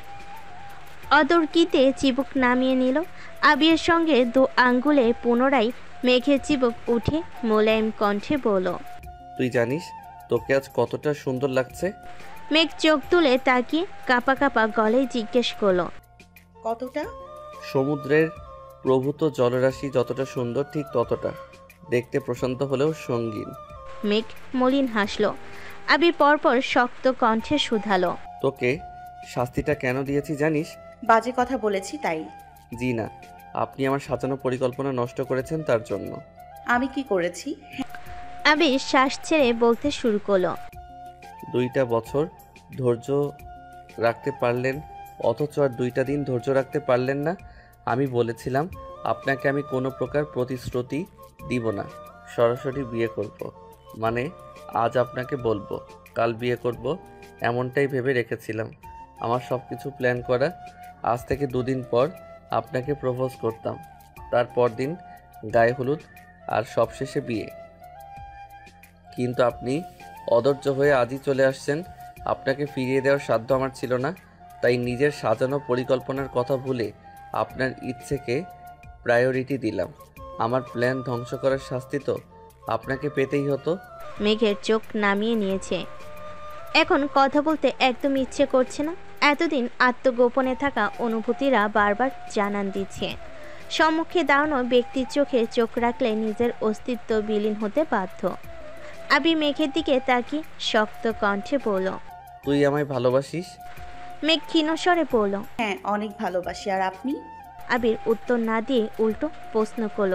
অতর্কিতে চিবুক নামিয়ে নিল। আবিরের সঙ্গে দু আঙ্গুলে পুনরায় মেঘের চিবুক উঠে মোলায়েম কণ্ঠে বলল, তুই জানিস তোকে আজ কতটা সুন্দর লাগছে? মেঘ চোখ তুলে তাকিয়ে কাঁপা কাঁপা গলায় জিজ্ঞেস করলো, কতটা? সমুদ্রের প্রভূত জলরাশি যতটা সুন্দর ঠিক ততটা। দেখতে প্রশান্ত হলেও সঙ্গীন। মেঘ মলিন হাসল। আবির পরপর শক্ত কণ্ঠে শুধালো, তোকে শাস্তিটা কেন দিয়েছি জানিস? বাজে কথা বলেছি তাই? জি না, আপনি আমার সাজানো পরিকল্পনা নষ্ট করেছেন তার জন্য। আমি কি করেছি? আবির শ্বাস ছেড়ে বলতে শুরু করলো, 2টা বছর ধৈর্য রাখতে পারলেন, অথচ আর 2টা দিন ধৈর্য রাখতে পারলেন না। আমি বলেছিলাম আপনাকে আমি কোনো প্রকার প্রতিশ্রুতি দিব না, সরাসরি বিয়ে করব। মানে আজ আপনাকে বলবো, কাল বিয়ে করব, এমনটাই ভেবে রেখেছিলাম। আমার সব কিছু প্ল্যান করা। আজ থেকে 2 দিন পর আপনাকে প্রপোজ করতাম, তারপর দিন গায়ে হলুদ, আর সবশেষে বিয়ে। কিন্তু আপনি অধৈর্য হয়ে আজই চলে আসছেন। আপনাকে ফিরিয়ে দেওয়ার সাধ্য আমার ছিল না, তাই নিজের সাজানো পরিকল্পনার কথা ভুলে আপনার ইচ্ছেকে প্রায়োরিটি দিলাম। আমার প্ল্যান ধ্বংস করার শাস্তি তো আপনাকে পেতেই হতো। মেঘের চোখ নামিয়ে নিয়েছে। এখন কথা বলতে একদম ইচ্ছে করছে না। এতদিন আত্মগোপনে থাকা অনুভূতিরা বারবার জানান দিচ্ছে। সম্মুখে দাঁড়ানো ব্যক্তির চোখে চোখ রাখলে নিজের অস্তিত্ব বিলীন হতে বাধ্য। আবির মেঘের দিকে তাকিয়ে শক্ত কণ্ঠে বলল, তুই আমায় ভালোবাসিস? মেঘ ক্ষীণস্বরে বলল, হ্যাঁ, অনেক ভালোবাসি। আর আপনি? আবির উত্তর না দিয়ে উল্টো প্রশ্ন করল,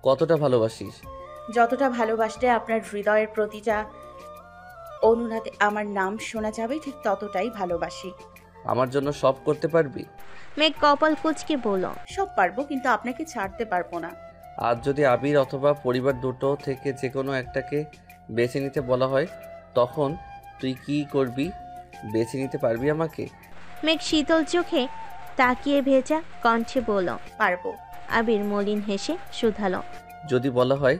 কতটা ভালোবাসিস? যতটা ভালোবাসলে আপনার হৃদয়ের প্রতিটা অনুনাদে আমার নাম শোনা যাবে, ঠিক ততটাই ভালোবাসি। আমার জন্য সব করতে পারবি? মেঘ কপাল কুঁচকে বলল, সব পারবো, কিন্তু আপনাকে ছাড়তে পারবো না। আজ যদি আবির অথবা পরিবার দুটো থেকে যে কোনো একটাকে বেছে নিতে বলা হয়, তখন তুই কি করবি? বেছে নিতে পারবি আমাকে? মেঘ শীতল চোখে তাকিয়ে ভেজা কণ্ঠে বলল, পারবো। আবির মলিন হেসে শুধালো, যদি বলা হয়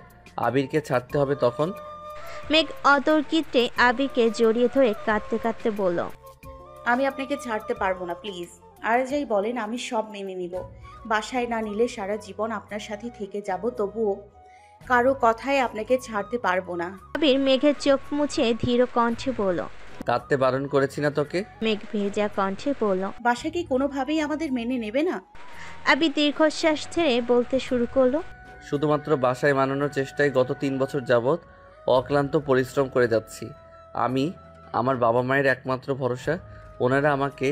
আবিরকে ছাড়তে হবে তখন? মেঘ অতর্কিতে আবিরকে জড়িয়ে ধরে কাঁদতে কাঁদতে বলল, আমি আপনাকে ছাড়তে পারবো না, প্লিজ। আর যাই বলেন আমি সব মেনে নিব। বাসায় না নিলে সারা জীবন আপনার সাথে থেকে যাব, তবুও কারো কথায় আপনাকে ছাড়তে পারবো না। আবির মেঘের চোখ মুছে ধীর কণ্ঠে বলল, কাঁদতে বারণ করেছি না তোকে? মেঘ ভেজা কণ্ঠে বলল। বাসা কি কোনোভাবেই আমাদের মেনে নেবে না? আবির দীর্ঘশ্বাস ছেড়ে বলতে শুরু করলো, শুধুমাত্র বাসায় মানানোর চেষ্টায় গত 3 বছর যাবৎ অক্লান্ত পরিশ্রম করে যাচ্ছি। আমি আমার বাবা মায়ের একমাত্র ভরসা। ওনারা আমাকে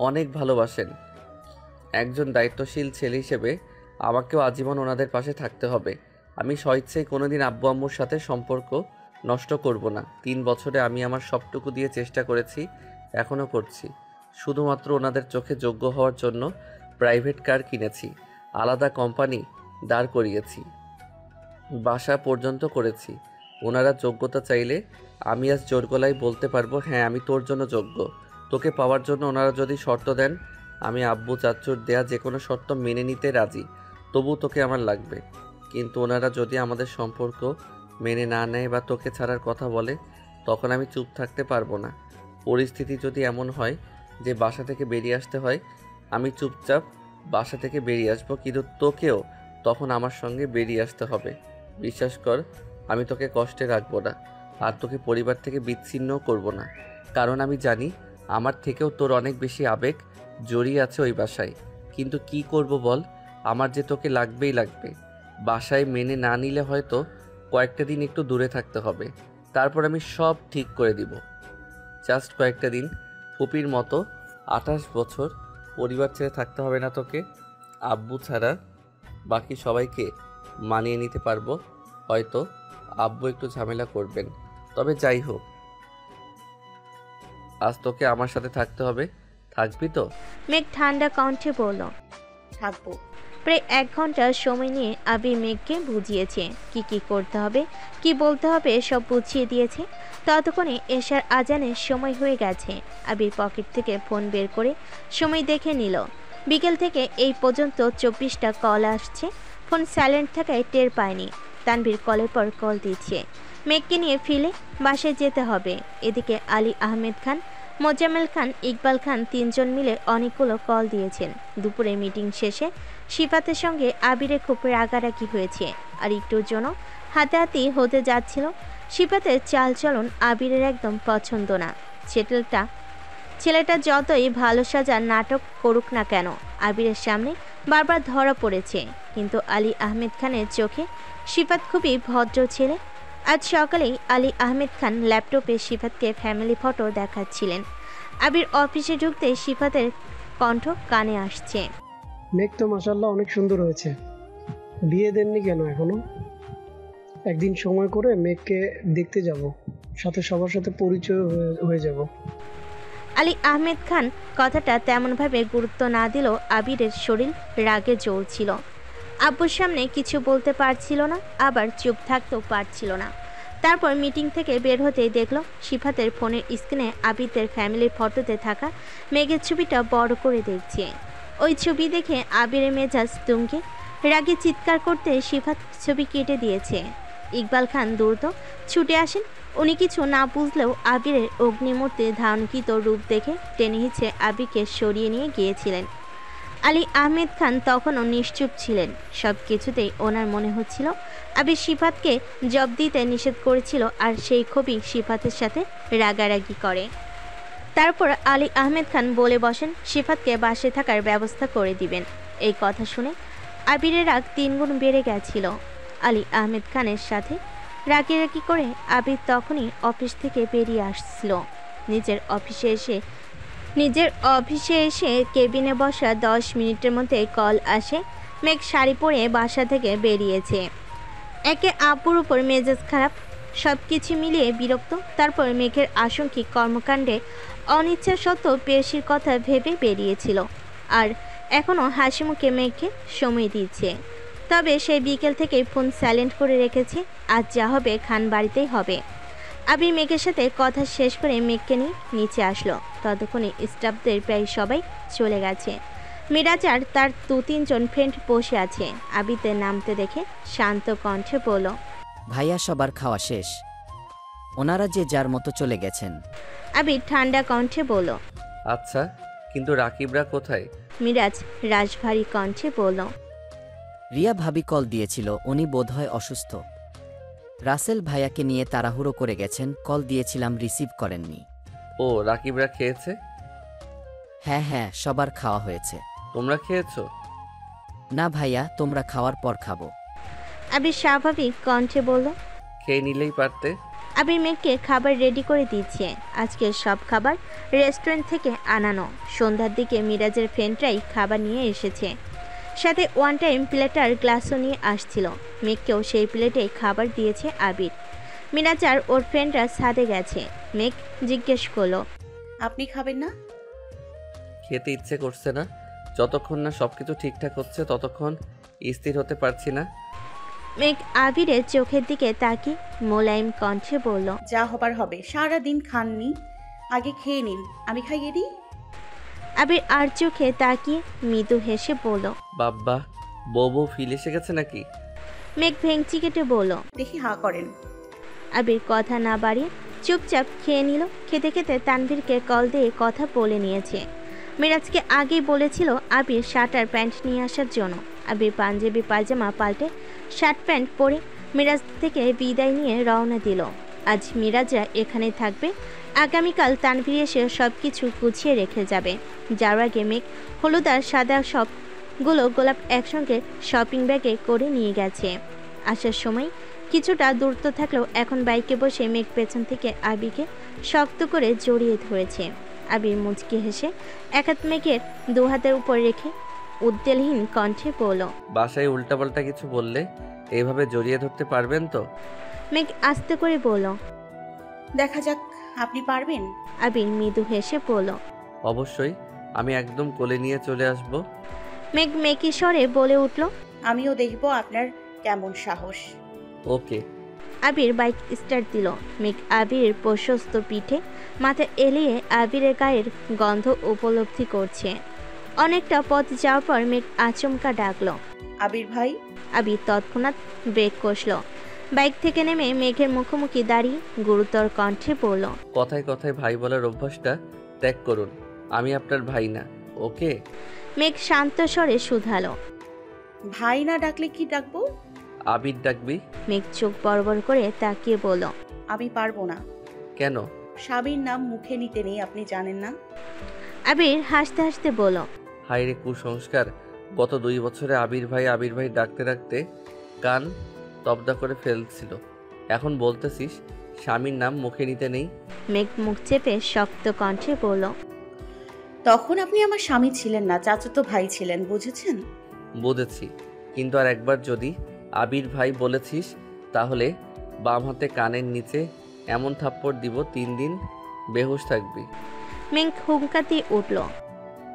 অনেক ভালোবাসেন। একজন দায়িত্বশীল ছেলে হিসেবে আমাকেও আজীবন ওনাদের পাশে থাকতে হবে। আমি স্বইচ্ছায় কোনোদিন আব্বু আম্মুর সাথে সম্পর্ক নষ্ট করব না। 3 বছরে আমি আমার সবটুকু দিয়ে চেষ্টা করেছি, এখনও করছি। শুধুমাত্র ওনাদের চোখে যোগ্য হওয়ার জন্য প্রাইভেট কার কিনেছি, আলাদা কোম্পানি দাঁড় করিয়েছি, বাসা পর্যন্ত করেছি। ওনারা যোগ্যতা চাইলে আমি আজ জোর গলায় বলতে পারবো, হ্যাঁ আমি তোর জন্য যোগ্য। তোকে পাওয়ার জন্য ওনারা যদি শর্ত দেন আমি আব্বু চাচ্চুর দেয়া যে কোনো শর্ত মেনে নিতে রাজি, তবু তোকে আমার লাগবে। কিন্তু ওনারা যদি আমাদের সম্পর্ক মেনে না নেয় বা তোকে ছাড়ার কথা বলে, তখন আমি চুপ থাকতে পারবো না। পরিস্থিতি যদি এমন হয় যে বাসা থেকে বেরিয়ে আসতে হয়, আমি চুপচাপ বাসা থেকে বেরিয়ে আসবো, কিন্তু তোকেও তখন আমার সঙ্গে বেরিয়ে আসতে হবে। বিশ্বাস কর, আমি তোকে কষ্টে রাখবো না, আর তোকে পরিবার থেকে বিচ্ছিন্নও করবো না, কারণ আমি জানি আমার থেকেও তোর অনেক বেশি আবেগ জড়িয়ে আছে ওই বাসায়। কিন্তু কি করব বল, আমার যে তোকে লাগবেই লাগবে। বাসায় মেনে না নিলে হয়তো কয়েকটা দিন একটু দূরে থাকতে হবে, তারপর আমি সব ঠিক করে দিব। জাস্ট কয়েকটা দিন, ফুপির মতো 28 বছর পরিবার ছেড়ে থাকতে হবে না তোকে। আব্বু ছাড়া বাকি সবাইকে মানিয়ে নিতে পারবো, হয়তো আব্বু একটু ঝামেলা করবেন, তবে যাই হোক, আজ তোকে আমার সাথে থাকতে হবে। থাকবি তো? মেঘ ঠান্ডা কণ্ঠে বলল। থাকবো। প্রায় 1 ঘন্টা সময় নিয়ে আবির মেঘকে বুঝিয়েছে কি করতে হবে, কি বলতে হবে, সব বুঝিয়ে দিয়েছে। ততক্ষণে এশার আজানের সময় হয়ে গেছে। আবির পকেট থেকে ফোন বের করে সময় দেখে নিল। বিকেল থেকে এই পর্যন্ত 24টা কল আসছে। ফোন সাইলেন্ট থাকায় টের পায়নি। তানভীর কলের পর কল দিচ্ছে। মেঘকে নিয়ে ফিরে বাসায় যেতে হবে। এদিকে আলী আহমেদ খান, মোজাম্মেল খান, ইকবাল খান 3 জন মিলে অনেকগুলো কল দিয়েছেন। দুপুরে মিটিং শেষে শিফাতের সঙ্গে আবিরের খুব রাগারাগি হয়েছে, আর একটুর জন্য হাতাহাতি হতে যাচ্ছিল। শিফাতের চালচলন আবিরের একদম পছন্দ না। ছেলেটা যতই ভালো সাজার নাটক করুক না কেন, আবিরের সামনে বারবার ধরা পড়েছে। কিন্তু আলী আহমেদ খানের চোখে শিফাত খুবই ভদ্র ছেলে। আজ সকালেই আলী আহমেদ খান ল্যাপটপে শিফাতকে ফ্যামিলি ফটো দেখাচ্ছিলেন। আবির অফিসে ঢুকতে শিফাতের কণ্ঠ কানে আসছে। মেঘ তো মাশাআল্লাহ অনেক সুন্দর হয়েছে, বিয়ে দেননি কেন এখনো? একদিন সময় করে মেঘকে দেখতে যাব, সাথে সবার সাথে পরিচয় হয়ে যাব। আলী আহমেদ খান কথাটা তেমনভাবে গুরুত্ব না দিলেও আবিরের শরীর রাগে জ্বলছিল। আব্বুর সামনে কিছু বলতে পারছিল না, আবার চুপ থাকতেও পারছিল না। তারপর মিটিং থেকে বের হতেই দেখলো শিফাতের ফোনের স্ক্রিনে আবিদের ফ্যামিলির ফটোতে থাকা মেঘের ছবিটা বড় করে দেখছে। ওই ছবি দেখে আবিরের মেজাজ তুঙ্গে রাগে চিৎকার করতে শিফাত ছবি কেটে দিয়েছে। ইকবাল খান দ্রুত ছুটে আসেন। উনি কিছু না বুঝলেও আবিরের অগ্নিমূর্তি ধারণকৃত রূপ দেখে টেনে হিঁচড়ে আবিরকে সরিয়ে নিয়ে গিয়েছিলেন। আলী আহমেদ খান তখনও নিশ্চুপ ছিলেন। সব কিছুতেই ওনার মনে হচ্ছিল আবির শিফাতকে জব দিতে নিষেধ করেছিল, আর সেই ক্ষোভই শিফাতের সাথে রাগারাগি করে। তারপর আলী আহমেদ খান বলে বসেন শিফাতকে বাসে থাকার ব্যবস্থা করে দিবেন। এই কথা শুনে আবিরের রাগ 3 গুণ বেড়ে গেছিল। আলী আহমেদ খানের সাথে রাগারাগি করে আবির তখনই অফিস থেকে বেরিয়ে আসছিল। নিজের অফিসে এসে কেবিনে বসা 10 মিনিটের মধ্যে কল আসে। মেঘ শাড়ি পরে বাসা থেকে বেরিয়েছে। একে আব্বুর উপর মেজাজ খারাপ, সব কিছু মিলিয়ে বিরক্ত। তারপর মেঘের আশঙ্কিক কর্মকাণ্ডে অনিচ্ছা সত্ত্বেও পেশির কথা ভেবে বেরিয়েছিল, আর এখনও হাসি মুখে মেঘকে সময় দিচ্ছে। তবে সেই বিকেল থেকেই ফোন সাইলেন্ট করে রেখেছে। আজ যা হবে খান বাড়িতেই হবে। আবির মেঘের সাথে কথা শেষ করে মেঘকে নিয়ে নিচে আসলো। ততক্ষণে স্টাফদের প্রায় সবাই চলে গেছে। মিরাজ আর তার 2-3 জন ফ্রেন্ড বসে আছে। আবিরদের নামতে দেখে শান্ত কণ্ঠে বলল, ভাইয়া সবার খাওয়া শেষ, ওনারা যে যার মতো চলে গেছেন। আবির ঠান্ডা কণ্ঠে বলল, আচ্ছা, কিন্তু রাকিবরা কোথায়? মিরাজ রাজভারী কণ্ঠে বলল, রিয়া ভাবি কল দিয়েছিল, উনি বোধহয় অসুস্থ। রাসেল ভাইয়াকে নিয়ে তাড়াহুড়ো করে গেছেন, কল দিয়েছিলাম রিসিভ করেননি। ও, রাকিবরা খেয়েছে? হ্যাঁ, সবার খাওয়া হয়েছে। তোমরা খেয়েছো? না ভাইয়া, তোমরা খাওয়ার পর খাবো। আবির স্বাভাবিক কণ্ঠে বলল, খেয়ে নিলেই পারতে। আবির মেঘকে খাবার রেডি করে দিচ্ছে। আজকের সব খাবার রেস্টুরেন্ট থেকে আনানো। সন্ধ্যার দিকে মিরাজের ফ্রেন্ডরাই খাবার নিয়ে এসেছে, সাথে 1 টাইম প্লেটার গ্লাসও নিয়ে আসছিল। মেঘকেও সেই প্লেটেই খাবার দিয়েছে আবির। মিরাজ আর ওর ফ্রেন্ডরা ছাদে গেছে। মেঘ জিজ্ঞেস করলো, আপনি খাবেন না? খেতে ইচ্ছে করছে না। যতক্ষণ না সবকিছু ঠিকঠাক হচ্ছে ততক্ষণ স্থির হতে পারছি না। মেঘ আবিরের চোখের দিকে তাকিয়ে মোলায়েম কণ্ঠে বলল, যা হবার হবে। সারা দিন খাননি, আগে খেয়ে নিন, আমি খাইয়ে দিই। আবির আর চোখে তাকিয়ে মৃদু হেসে বলল। বাব্বা, বউ বউ ফিল এসে গেছে নাকি? মেঘ ভেঙচি কেটে বলল। দেখি হা করেন। আবির কথা না বাড়িয়ে চুপচাপ খেয়ে নিল। খেতে খেতে তানভীরকে কল দিয়ে কথা বলে নিয়েছে। মিরাজকে আগেই বলেছিল আবির শার্ট আর প্যান্ট নিয়ে আসার জন্য। আবির পাঞ্জাবি পায়জামা পাল্টে শার্ট প্যান্ট পরে মিরাজ থেকে বিদায় নিয়ে রওনা দিল। আজ মিরাজরা এখানেই থাকবে। আগামীকাল তানভীর এসে সব কিছু গুছিয়ে রেখে যাবে। যাওয়ার আগে মেঘ হলুদ আর সাদা সবগুলো গোলাপ একসঙ্গে শপিং ব্যাগে করে নিয়ে গেছে। আসার সময় কিছুটা দূরত্ব থাকলেও এখন বাইকে বসে মেঘ পেছন থেকে আবিরকে শক্ত করে জড়িয়ে ধরেছে। আবির মুচকি হেসে এক হাত মেঘের দু হাতের উপর রেখে উদ্বেলহীন কণ্ঠে বলল। বাসায় উল্টাপাল্টা কিছু বললে এইভাবে জড়িয়ে ধরতে পারবেন তো? মেঘ আস্তে করে বলল। দেখা যাক আপনি পারবেন। আবির মৃদু হেসে বলল। অবশ্যই, আমি একদম কোলে নিয়ে চলে আসব। মেঘ মেকি স্বরে বলে উঠল। আমিও দেখব আপনার কেমন সাহস। ওকে। আবির বাইক স্টার্ট দিল। মেঘ আবিরের প্রশস্ত পিঠে মাথা এলিয়ে আবিরের গায়ের গন্ধ উপলব্ধি করছে। অনেকটা পথ যাওয়ার পর মেঘ আচমকা ডাকলো। আবির ভাই। আবির তৎক্ষণাৎ ব্রেক কষল। বাইক থেকে নেমে মেঘের মুখোমুখি দাঁড়িয়ে গুরুতর কণ্ঠে বলল। কথায় কথায় ভাই বলার অভ্যাসটা ত্যাগ করুন। আমি আপনার ভাই না, ওকে? মেঘ শান্ত স্বরে শুধালো। ভাই না ডাকলে কি ডাকবো? আবির ডাকবি। মেঘ চোখ বড় বড় করে তাকিয়ে বলল। আমি পারবো না। কেন? স্বামীর নাম মুখে নিতে নেই, আপনি জানেন না? আবির হাসতে হাসতে বলল। হায় রে কুসংস্কার! গত 2 বছরে আবির ভাই ডাকতে ডাকতে কান তবদা করে ফেলছিল। এখন বলতেছিস স্বামীর নাম মুখে নিতে নেই? মেঘ মুখ চেপে শক্ত কণ্ঠে বলল। তখন আপনি আমার স্বামী ছিলেন না, চাচাতো ভাই ছিলেন, বুঝেছেন? বুঝেছি, কিন্তু আর একবার যদি আবির ভাই বলেছিস তাহলে বাম হাতে কানের নিচে এমন থাপ্পড় দিব 3 দিন বেহুশ থাকবি। মেঘ হুঙ্কার দিয়ে উঠল।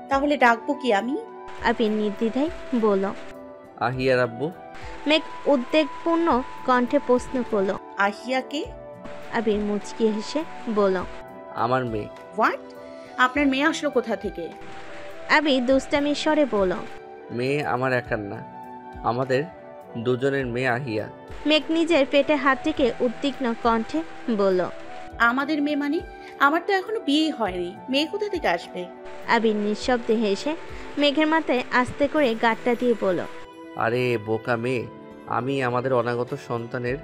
তাহলে ডাকবো কি আমি? আবির নির্দ্বিধায় বলল। আহিয়া রাব্বু। মেঘ উদ্বেগপূর্ণ কণ্ঠে প্রশ্ন করল। আহিয়াকে? আবির মুচকি হেসে বলল। আমার মেয়ে। হোয়াট? আপনার মেয়ে আসলো কোথা থেকে? আবির দুষ্টামির স্বরে বলল। মেয়ে আমার একার না, আমাদের দুজনের মেয়ে আহিয়া। মেঘ নিজের পেটে হাত থেকে উদ্বিগ্ন কণ্ঠে বলল। আমাদের মেয়ে মানে? আমার তো এখনো বিয়ে হয়নি, মেয়ে কোথা থেকে আসবে? আবির নিঃশব্দে হেসে মেঘের মাথায় আস্তে করে গাঁটটা দিয়ে বলল। আরে বোকা মেয়ে, আমি আমাদের অনাগত সন্তানের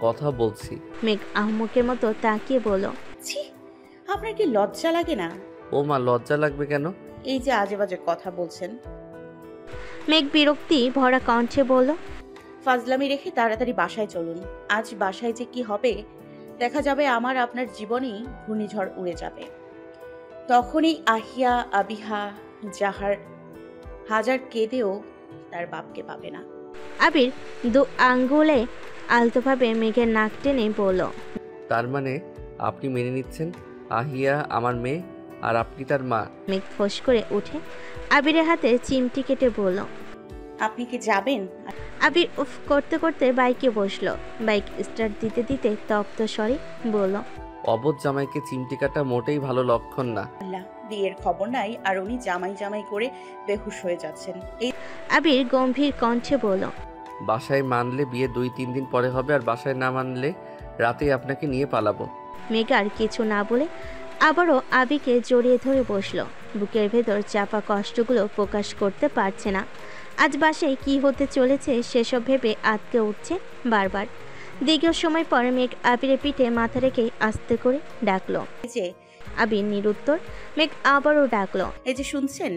কথা বলছি। মেঘ আহমকের মতো তাকিয়ে বলল। ছি, আপনার কি লজ্জা লাগে না? ও মা, লজ্জা লাগবে কেন? এই যে আজে বাজে কথা বলছেন। মেঘ বিরক্তি ভরা কণ্ঠে বলল। ফাজলামি রেখে তাড়াতাড়ি বাসায় চলুন। আজ বাসায় যে কি হবে দেখা যাবে। আমার আপনার জীবনেই ঘূর্ণিঝড় উড়ে যাবে। তখনই আহিয়া আবিহা যাহার হাজার কেঁদেও তার বাপকে পাবে না। আবির 2 আঙ্গুলে আলতোভাবে মেঘের নাক টেনে বলল। তার মানে আপনি মেনে নিচ্ছেন আহিয়া আমার মেয়ে আর আপনি তার মা? মেঘ ফোঁস করে উঠে আবিরের হাতে চিমটি কেটে বলল। আপনি কি যাবেন? আবির উফ করতে করতে বাইকে বসলো। বাইক স্টার্ট দিতে দিতে তপ্ত স্বরে বলল। অবধ জামাইকে চিমটি কাটা মোটেই ভালো লক্ষণ না। আল্লাহ, বিয়ের খবর নাই আর উনি জামাই জামাই করে বেহুশ হয়ে যাচ্ছেন। এই আবির গম্ভীর কণ্ঠে বলল। বাসায় মানলে বিয়ে 2-3 দিন পরে হবে, আর বাসায় না মানলে রাতেই আপনাকে নিয়ে পালাবো। মেঘ আর কিছু না বলে আবারও আবিকে জড়িয়ে ধরে বসলো। বুকের ভেতর চাপা কষ্টগুলো প্রকাশ করতে পারছে না। আজ বাসায় কি হতে চলেছে সেসব ভেবে আটকে উঠছে বারবার। দীর্ঘ সময় পর মেঘ আবিরের পিঠে মাথা রেখে আস্তে করে ডাকলো। যে আবির নিরুত্তর। মেঘ আবারও ডাকলো। এই যে শুনছেন?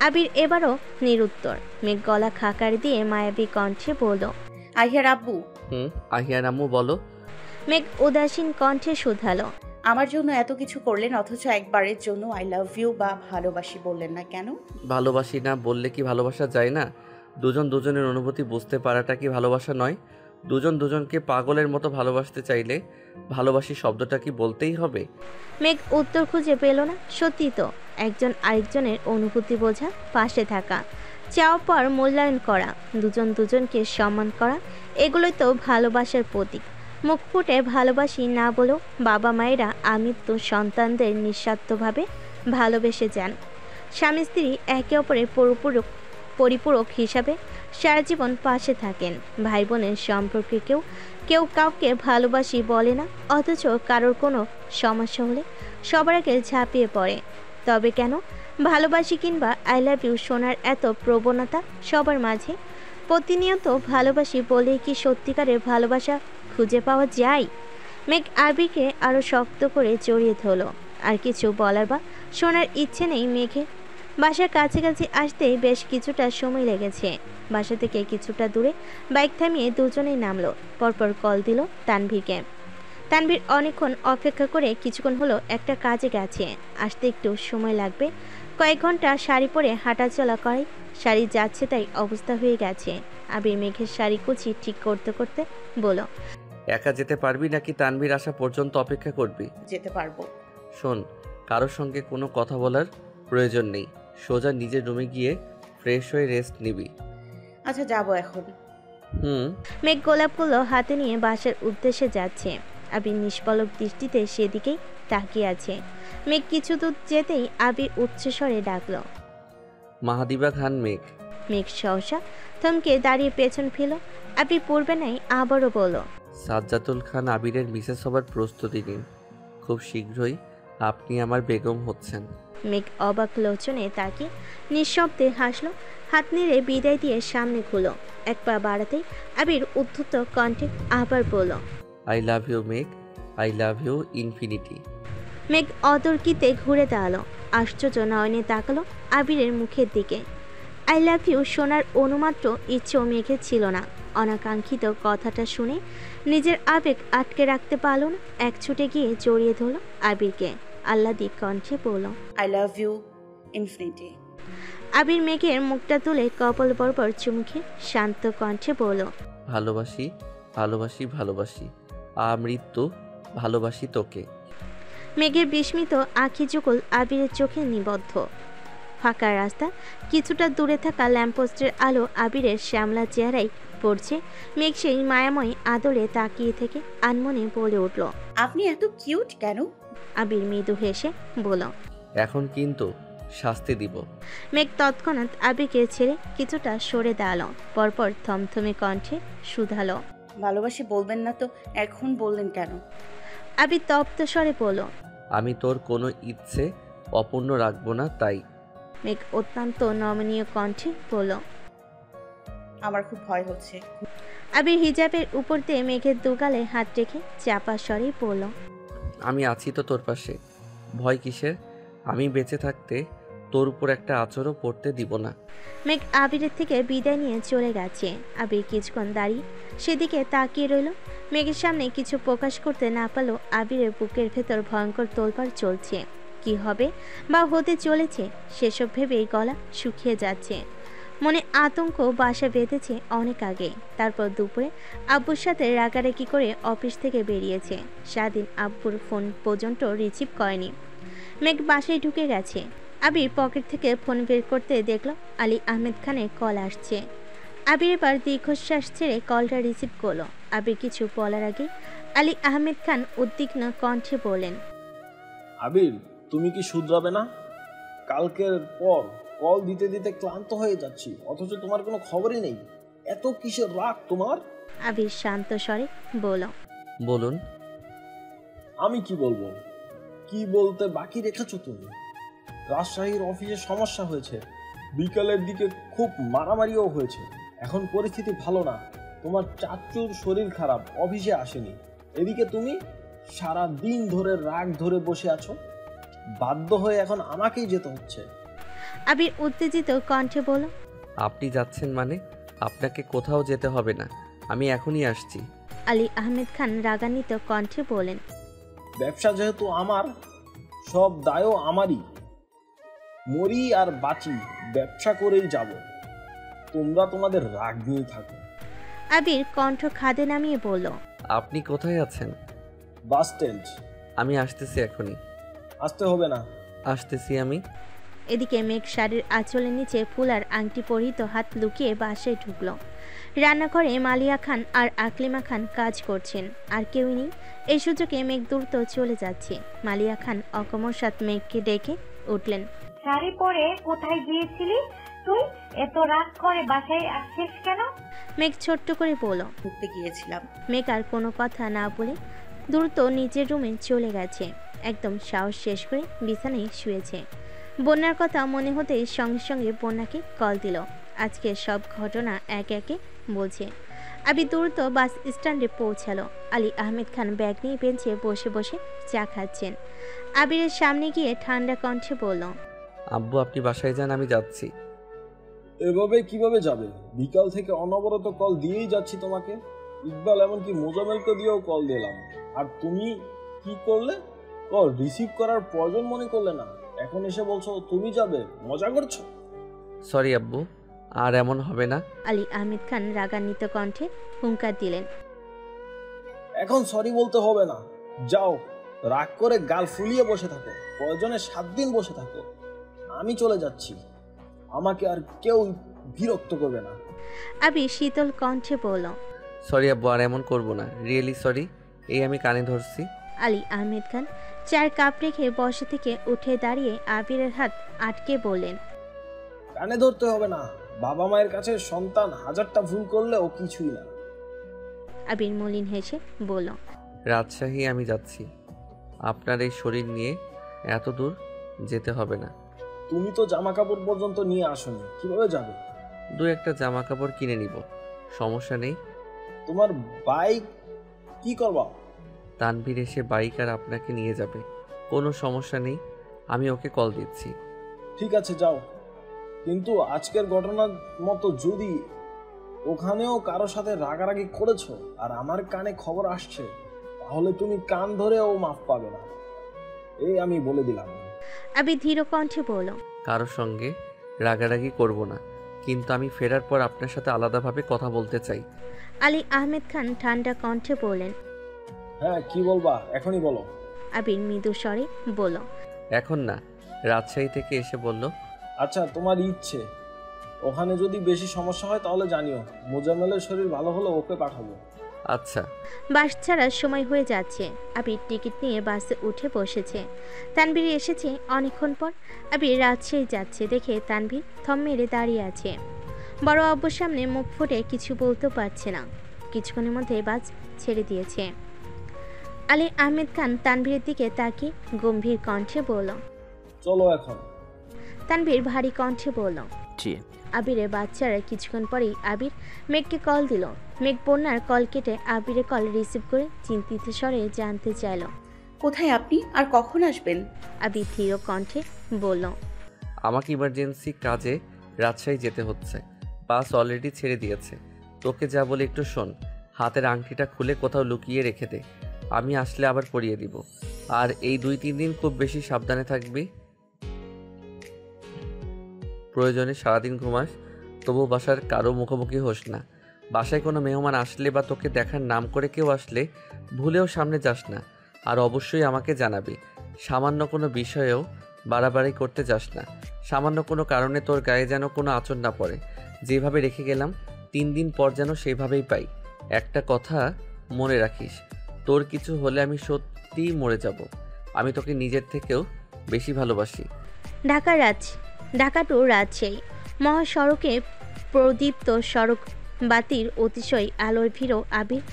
আবির এবারও নিরুত্তর। মেঘ গলা খাকার দিয়ে মায়াবী কণ্ঠে বলল। আহিয়ার আব্বু। আহিয়ার আম্মু বলো। মেঘ উদাসীন কণ্ঠে শুধালো। আমার জন্য এত কিছু করলেন অথচ একবারের জন্য আই লাভ ইউ বা ভালোবাসি বললেন না কেন? ভালোবাসি না বললে কি ভালোবাসা যায় না? দুজন দুজনের অনুভূতি বুঝতে পারাটা কি ভালোবাসা নয়? দুজন দুজনকে পাগলের মতো ভালোবাসতে চাইলে ভালোবাসি শব্দটা কি বলতেই হবে? মেঘ উত্তর খুঁজে পেল না। সত্যি তো, একজন আরেকজনের অনুভূতি বোঝা, পাশে থাকা, চাওয়া পর মূল্যায়ন করা, দুজন দুজনকে সম্মান করা, এগুলোই তো ভালোবাসার প্রতীক। মুখ ফুটে ভালোবাসি না বলেও বাবা মায়েরা আমৃত্যু সন্তানদের নিঃস্বার্থভাবে ভালোবেসে যান। স্বামী স্ত্রী একে অপরের পরিপূরক হিসাবে সারা জীবন পাশে থাকেন। ভাই বোনের সম্পর্কে কেউ কেউ কাউকে ভালোবাসি বলে না, অথচ কারোর কোনো সমস্যা হলে সবার আগে ঝাঁপিয়ে পড়ে। তবে কেন ভালোবাসি কিংবা আই লাভ ইউ শোনার এত প্রবণতা সবার মাঝে? প্রতিনিয়ত ভালোবাসি বলে কি সত্যিকারের ভালোবাসা খুঁজে পাওয়া যায়? মেঘ আবিরকে আরও শক্ত করে জড়িয়ে ধরল। আর কিছু বলার বা শোনার ইচ্ছে নেই মেঘে। বাসার কাছাকাছি আসতে বেশ কিছুটা সময় লেগেছে। বাসা থেকে কিছুটা দূরে বাইক থামিয়ে দুজনেই নামলো। পরপর কল দিল তানভীরকে। তানভীর অনেকক্ষণ অপেক্ষা করে কিছুক্ষণ হলো একটা কাজে গেছে, আসতে একটু সময় লাগবে। কয়েক ঘন্টা শাড়ি পরে হাঁটাচলা করে শাড়ি যাচ্ছে তাই অবস্থা হয়ে গেছে। আবির মেঘের শাড়ি কুচি ঠিক করতে করতে বলল, একা যেতে পারবি নাকি তানভীর আসা পর্যন্ত অপেক্ষা করবি? যেতে পারবো। শোন, কারোর সঙ্গে কোনো কথা বলার প্রয়োজন নেই। সোজা নিজের রুমে গিয়ে ফ্রেশ হয়ে রেস্ট নিবি। আচ্ছা, যাবো এখন। মেঘ গোলাপগুলো হাতে নিয়ে বাসার উদ্দেশ্যে যাচ্ছে। আবির নিষ্পলক দৃষ্টিতে সেদিকেই তাকিয়ে আছে। মেঘ কিছু দূর যেতেই আবির উচ্চস্বরে ডাকলো, মাহাদিবা খান মেঘ। মেঘ সহসা থমকে দাঁড়িয়ে পেছন ফেল। আবির পূর্বে নাই আবারও বলল, সাজ্জাতুল খান আবিরের মিসেস হবার প্রস্তুতি নিন। খুব শীঘ্রই আপনি আমার বেগম হচ্ছেন। মেঘ অবাক লোচনে তাকিয়ে নিঃশব্দে হাসলো। হাত নেড়ে বিদায় দিয়ে সামনে খুলো। এক পা বাড়াতেই আবির উদ্ধত কণ্ঠে আবার বলল, আই লাভ ইউ মেঘ, আই লাভ ইউ ইনফিনিটি। মেঘ অতর্কিতে ঘুরে দাঁড়ালো। আশ্চর্য নয়নে তাকালো আবিরের মুখের দিকে। আই লাভ ইউ শোনার অনুমাত্র ইচ্ছেও মেঘের ছিল না। অনাকাঙ্ক্ষিত কথাটা শুনে নিজের আবেগ আটকে রাখতে পারল না। এক ছুটে গিয়ে জড়িয়ে ধরল আবিরকে। আহ্লাদি কণ্ঠে বলল, আই লাভ ইউ ইনফিনিটি। আবির মেঘের মুখটা তুলে কপাল বরাবর চুমুকে শান্ত কণ্ঠে বলল, ভালোবাসি ভালোবাসি ভালোবাসি, আমৃত্যু ভালোবাসি তোকে। মেঘের বিস্মিত আঁখি যুগল আবিরের চোখে নিবদ্ধ। ফাঁকা রাস্তা কিছুটা দূরে থাকা ল্যাম্পপোস্টের আলো আবিরের শ্যামলা চেহারায় পড়ছে। মেঘ সেই মায়াময় আদরে তাকিয়ে থেকে আনমনে বলে উঠল, আপনি এত কিউট কেন? আবির মৃদু হেসে বলল, এখন কিন্তু শাস্তি দিব। মেঘ তৎক্ষণাৎ আবিরকে ছেড়ে কিছুটা সরে দাঁড়ালো। পরপর থমথমে কণ্ঠে শুধালো, ভালোবাসি বলবেন না তো এখন বললেন কেন? আবির তপ্ত স্বরে বলল, আমি তোর কোনো ইচ্ছে অপূর্ণ রাখবো না তাই। মেঘ অত্যন্ত নমনীয় কণ্ঠে বলল, আমার খুব ভয় হচ্ছে। আবির হিজাবের উপর দিয়ে মেঘের দুগালে হাত রেখে চাপা স্বরে বলল, আমি আছি তো তোর পাশে, ভয় কিসের? আমি বেঁচে থাকতে তোর উপর একটা আঁচড়ও পড়তে দিব না। মেঘ আবিরের থেকে বিদায় নিয়ে চলে গেছে। আবির কিছুক্ষণ দাঁড়িয়ে সেদিকে তাকিয়ে রইল। মেঘের সামনে কিছু প্রকাশ করতে না পারলেও আবিরের বুকের ভেতর ভয়ঙ্কর তোলপাড় চলছে। কি হবে বা হতে চলেছে সেসব ভেবেই গলা শুকিয়ে যাচ্ছে। মনে আতঙ্ক বাসা বেঁধেছে অনেক আগে। তারপর দুপুরে আব্বুর সাথে রাগারাগি করে অফিস থেকে বেরিয়েছে। সারাদিন আব্বুর ফোন পর্যন্ত রিসিভ করেনি। মেঘ বাসায় ঢুকে গেছে। আবির পকেট থেকে ফোন বের করতে দেখল আলী আহমেদ খানের কল আসছে। আবির এবার দীর্ঘশ্বাস ছেড়ে কলটা রিসিভ করলো। আবির কিছু বলার আগে আলী আহমেদ খান উদ্বিগ্ন কণ্ঠে বলেন, আবির, তুমি কি শুধরাবে না? কালকের পর কল দিতে দিতে ক্লান্ত হয়ে যাচ্ছি, অথচ তোমার কোনো খবরই নেই। এত কিসের রাগ তোমার? আবির শান্ত স্বরে বলল, বলুন। আমি কি বলবো? কি বলতে বাকি রেখেছো তুমি? রাজশাহীর অফিসে সমস্যা হয়েছে, বিকালের দিকে খুব মারামারিও হয়েছে। এখন পরিস্থিতি ভালো না। তোমার চাচুর শরীর খারাপ, অফিসে আসেনি। এদিকে তুমি সারা দিন ধরে রাগ ধরে বসে আছো। বাধ্য হয়ে এখন আমাকেই যেতে হচ্ছে। আবির উত্তেজিত কণ্ঠে বলল, আপনি যাচ্ছেন মানে? আপনাকে কোথাও যেতে হবে না, আমি এখনই আসছি। আলী আহমেদ খান রাগান্বিত কণ্ঠে বলেন, ব্যবসা যেহেতু আমার, সব দায়ও আমারই। মরি আর বাঁচি ব্যবসা করেই যাব। তোমরা তোমাদের রাগ নিয়ে থাকো। আবির কণ্ঠ খাদে নামিয়ে বলল, আপনি কোথায় আছেন? Bus stand. আমি আসতেছি এখনই। আসতে হবে না। আসতেছি আমি। এদিকে মেঘ শাড়ির আঁচলের নিচে ফুল আর আংটি পরিহিত হাত লুকিয়ে বাসায় ঢুকলো। রান্নাঘরে মালিয়া খান আর আকলিমা খান কাজ করছেন, আর কেউই নেই। এই সুযোগে মেঘ দ্রুত চলে যাচ্ছে। মালিয়া খান অকমর সাথে মেঘকে ডেকে উঠলেন, শাড়ি পরে কোথায় গিয়েছিলি তুই? এত রাত করে বাসায় আসছিস কেন? মেঘ ছোট্ট করে বলল। ঘুরতে গিয়েছিলাম। মেঘ আর কোনো কথা না বলে দ্রুত নিজের রুমে চলে গেছে। একদম সাহস শেষ করে বিছানায় শুয়েছে। বন্যার কথা মনে হতেই সঙ্গে সঙ্গে বন্যাকে কল দিল। আজকে সব ঘটনা একে একে বলছে। আবি দ্রুত বাস স্ট্যান্ডে পৌঁছালো। আলী আহমেদ খান ব্যাগ নিয়ে বেঞ্চে বসে বসে চা খাচ্ছেন। আবিরের সামনে গিয়ে ঠান্ডা কণ্ঠে বলল, আব্বু আপনি বাসায় যান, আমি যাচ্ছি। এভাবে কিভাবে যাবে? বিকাল থেকে অনবরত কল দিয়েই যাচ্ছি তোমাকে। ইকবাল এমনকি মোজামেলকে দিয়েও কল দিলাম, আর তুমি কি করলে? কল রিসিভ করার প্রয়োজন মনে করলে না, এখন এসে বলছো তুমি যাবে। মজা করছো? সরি আব্বু, আর এমন হবে না। আলী আহমেদ খান রাগান্বিত কণ্ঠে হুঙ্কার দিলেন, এখন সরি বলতে হবে না, যাও। রাগ করে গাল ফুলিয়ে বসে থাকো, প্রয়োজনে 7 দিন বসে থাকো। আমি চলে যাচ্ছি, আমাকে আর কেউ বিরক্ত করবে না। আবি শীতল কণ্ঠে বলল, সরি আব্বু, আর এমন করব না, রিয়েলি সরি। এই আমি কানে ধরছি। আলী আহমেদ খান চার কাপ রেখে বসে থেকে উঠে দাঁড়িয়ে আবিরের হাত আটকে বললেন, কানে ধরতে হবে না। বাবা মায়ের কাছে সন্তান 1000টা ভুল করলে ও কিছুই না। আবির মলিন হেসে বলল, রাজশাহী আমি যাচ্ছি। আপনার এই শরীর নিয়ে এত দূর যেতে হবে না। তুমি তো জামা কাপড় পর্যন্ত নিয়ে আসোনি, কিভাবে যাবে? 2-1টা জামা কাপড় কিনে নিব, সমস্যা নেই। তোমার বাইক কি করবা? তানভীর এসে বাইক আর আপনাকে নিয়ে যাবে, কোনো সমস্যা নেই। আমি ওকে কল দিচ্ছি। ঠিক আছে যাও, কিন্তু আজকের ঘটনার মতো যদি ওখানেও কারোর সাথে রাগারাগি করেছো আর আমার কানে খবর আসছে, তাহলে তুমি কান ধরেও মাফ পাবে না, এই আমি বলে দিলাম। আবি ধীর কণ্ঠে বলল, কারোর সঙ্গে রাগারাগি করব না, কিন্তু আমি ফেরার পর আপনার সাথে আলাদাভাবে কথা বলতে চাই। আলী আহমেদ খান ঠান্ডা কণ্ঠে বললেন, হ্যাঁ কি বলবা, এখনই বলো। আবির মৃদু স্বরে বলল, এখন না, রাজশাহী থেকে এসে বলল। আচ্ছা তোমার ইচ্ছে, ওখানে যদি বেশি সমস্যা হয় তাহলে জানিও। মোজামেলের শরীর ভালো হলে ওকে পাঠাবো। আচ্ছা। বাস ছাড়ার সময় হয়ে যাচ্ছে। আবির টিকিট নিয়ে বাসে উঠে বসেছে। তানভীর এসেছে অনেকক্ষণ পর। আবির রাজশাহী যাচ্ছে দেখে তানভীর থম মেরে দাঁড়িয়ে আছে। বড় আব্বুর সামনে মুখ ফুটে কিছু বলতে পারছে না। কিছুক্ষণের মধ্যে বাস ছেড়ে দিয়েছে। আলী আহমেদ খান তানভীরের দিকে তাকিয়ে গম্ভীর কণ্ঠে বলল, চলো এখন। তানভীর ভারী কণ্ঠে বলল, জি। আবিরের বাচ্চারা কিছুক্ষণ পরেই আবির মেঘকে কল দিল। মেঘ বন্যার কল কেটে আবিরের কল রিসিভ করে চিন্তিত স্বরে জানতে চাইল, কোথায় আপনি আর কখন আসবেন? আবির ধীর কণ্ঠে বলল, আমাকে ইমার্জেন্সি কাজে রাজশাহী যেতে হচ্ছে, বাস অলরেডি ছেড়ে দিয়েছে। তোকে যা বলে একটু শোন, হাতের আংটিটা খুলে কোথাও লুকিয়ে রেখে দে, আমি আসলে আবার পরিয়ে দিব। আর এই 2-3 দিন খুব বেশি সাবধানে থাকবি। প্রয়োজনে সারাদিন ঘুমাস, তবু বাসার কারো মুখোমুখি হোস না। বাসায় কোনো মেহমান আসলে বা তোকে দেখার নাম করে কেউ আসলে ভুলেও সামনে যাস না। আর অবশ্যই আমাকে জানাবি। সামান্য কোনো বিষয়েও বাড়াবাড়ি করতে যাস না। সামান্য কোনো কারণে তোর গায়ে যেন কোনো আঁচড় না পড়ে। যেভাবে রেখে গেলাম 3 দিন পর যেন সেইভাবেই পাই। একটা কথা মনে রাখিস, তোর কিছু হলে আমি সত্যিই মরে যাব। আমি তোকে নিজের থেকেও বেশি ভালোবাসি। ঢাকা টু রাজশাহী মহাসড়কে প্রদীপ্ত সড়ক বাতির অতিশয় আলোর ভিড়। আবির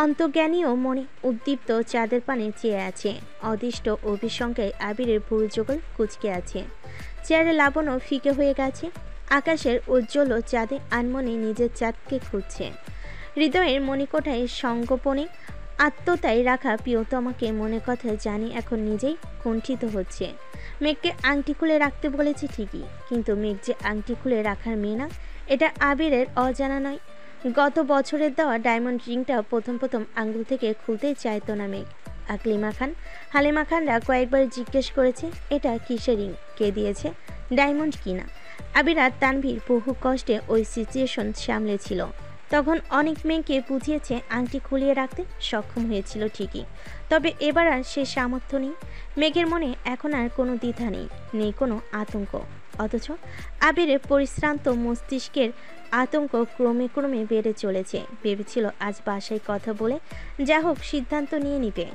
অন্তর্জ্ঞানীয় মনে উদ্দীপ্ত চাঁদের পানে চেয়ে আছে। অদৃষ্ট অভিশঙ্কায় আবিরের ভুরু যুগল কুচকে আছে। চেয়ারে লাবণ্য ফিকে হয়ে গেছে। আকাশের উজ্জ্বল চাঁদে আনমনে নিজের চাঁদকে খুঁজছে। হৃদয়ের মণিকোঠায় সংগোপনে আত্মতায় রাখা প্রিয়তমাকে মনে কথা জানি এখন নিজেই কুণ্ঠিত হচ্ছে। মেঘকে আংটি খুলে রাখতে বলেছে ঠিকই, কিন্তু মেঘ যে আংটি খুলে রাখার মেয়ে না, এটা আবিরের অজানা নয়। গত বছরের দেওয়া ডায়মন্ড রিংটা প্রথম আঙ্গুল থেকে খুলতে চাইতো না মেঘ। হালিমা খানরা কয়েকবার জিজ্ঞেস করেছে এটা কিসের রিং, কে দিয়েছে, ডায়মন্ড কিনা। আবির আর তানভীর বহু কষ্টে ওই সিচুয়েশন সামলেছিল। তখন অনেক মেয়েকে বুঝিয়েছে আংটি খুলিয়ে রাখতে সক্ষম হয়েছিল ঠিকই, তবে এবার আর সে সামর্থ্য নেই। মেঘের মনে এখন আর কোনো দ্বিধা নেই কোনো আতঙ্ক। অথচ আবিরের পরিশ্রান্ত মস্তিষ্কের আতঙ্ক ক্রমে বেড়ে চলেছে। ভেবেছিল আজ বাসায় কথা বলে যা হোক সিদ্ধান্ত নিয়ে নিবে,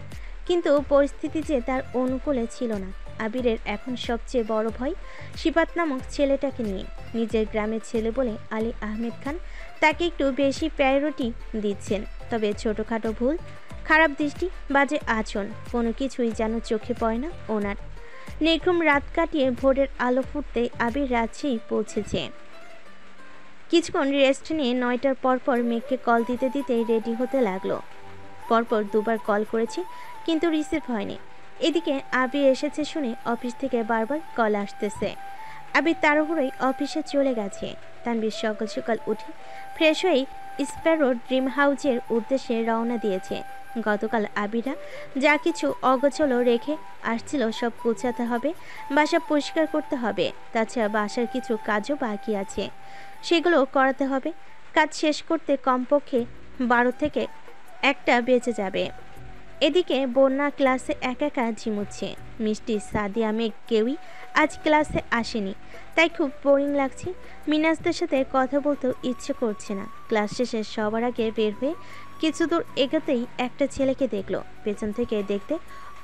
কিন্তু পরিস্থিতি যে তার অনুকূলে ছিল না। আবিরের এখন সবচেয়ে বড় ভয় শিপাত নামক ছেলেটাকে নিয়ে। নিজের গ্রামের ছেলে বলে আলী আহমেদ খান তাকে একটু বেশি প্রায়োরিটি দিচ্ছেন। তবে ছোটোখাটো ভুল, খারাপ দৃষ্টি, বাজে আচরণ কোনো কিছুই যেন চোখে পড়ে না ওনার। নির্ঘুম রাত কাটিয়ে ভোরের আলো ফুটতে আবির রাজশাহী পৌঁছেছে। কিছুক্ষণ রেস্ট নিয়ে 9টার পরপর মেঘকে কল দিতে দিতে রেডি হতে লাগলো। পরপর দুবার কল করেছে কিন্তু রিসিভ হয়নি। এদিকে আবির এসেছে শুনে অফিস থেকে বারবার কল আসতেছে। আবির তাড়াহুড়োই অফিসে চলে গেছে। তানভীর সকাল সকাল উঠে ফ্রেশ হয়ে স্প্যারো ড্রিম হাউজের উদ্দেশ্যে রওনা দিয়েছে। গতকাল আবিরা যা কিছু অগোছলো রেখে আসছিল সব গোছাতে হবে, বাসা পরিষ্কার করতে হবে। তাছাড়া বাসার কিছু কাজও বাকি আছে, সেগুলো করাতে হবে। কাজ শেষ করতে কমপক্ষে 12 থেকে 1টা বেজে যাবে। এদিকে বন্যা ক্লাসে একা ঝিমুচ্ছে। মিষ্টি, সাদিয়া, মেঘ কেউই আজ ক্লাসে আসেনি, তাই খুব বোরিং লাগছে। মিনাজদের সাথে কথা বলতেও ইচ্ছে করছে না। ক্লাস শেষে সবার আগে বের হয়ে কিছু দূর এগোতেই একটা ছেলেকে দেখলো। পেছন থেকে দেখতে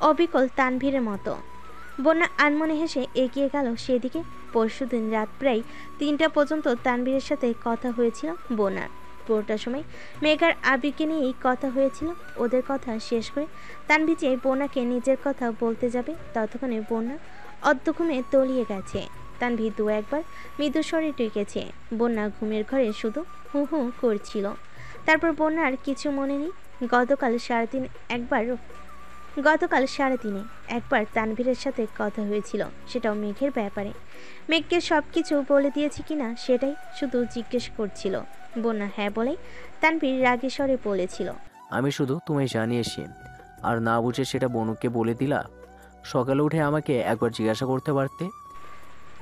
অবিকল তানভীরের মতো। বন্যা আনমনে হেসে এগিয়ে গেল সেদিকে। পরশুদিন রাত প্রায় 3টা পর্যন্ত তানভীরের সাথে কথা হয়েছিল বন্যার। পুরোটা সময় মেঘার আবিরকে নিয়েই কথা হয়েছিল। ওদের কথা শেষ করে তানভীর যে বন্যাকে নিজের কথা বলতে যাবে ততক্ষণে বন্যা অর্ধঘুমে তলিয়ে গেছে। তানভীর 2-1বার মৃদু স্বরে ডেকেছে। বন্যা ঘুমের ঘরে শুধু হু হু করছিল। তারপর বন্যার কিছু মনে নেই। গতকাল সাড়ে তিনে একবার তানভীরের সাথে কথা হয়েছিল, সেটাও মেঘের ব্যাপারে। মেঘকে সব কিছু বলে দিয়েছি কিনা সেটাই শুধু জিজ্ঞেস করছিল। বন্যা হ্যাঁ বলে তানভীর রাগী স্বরে বলেছিল, আমি শুধু তোমায় জানিয়েছি, আর না বুঝে সেটা বনুকে বলে দিলা। সকালে উঠে আমাকে একবার জিজ্ঞাসা করতে পারতে।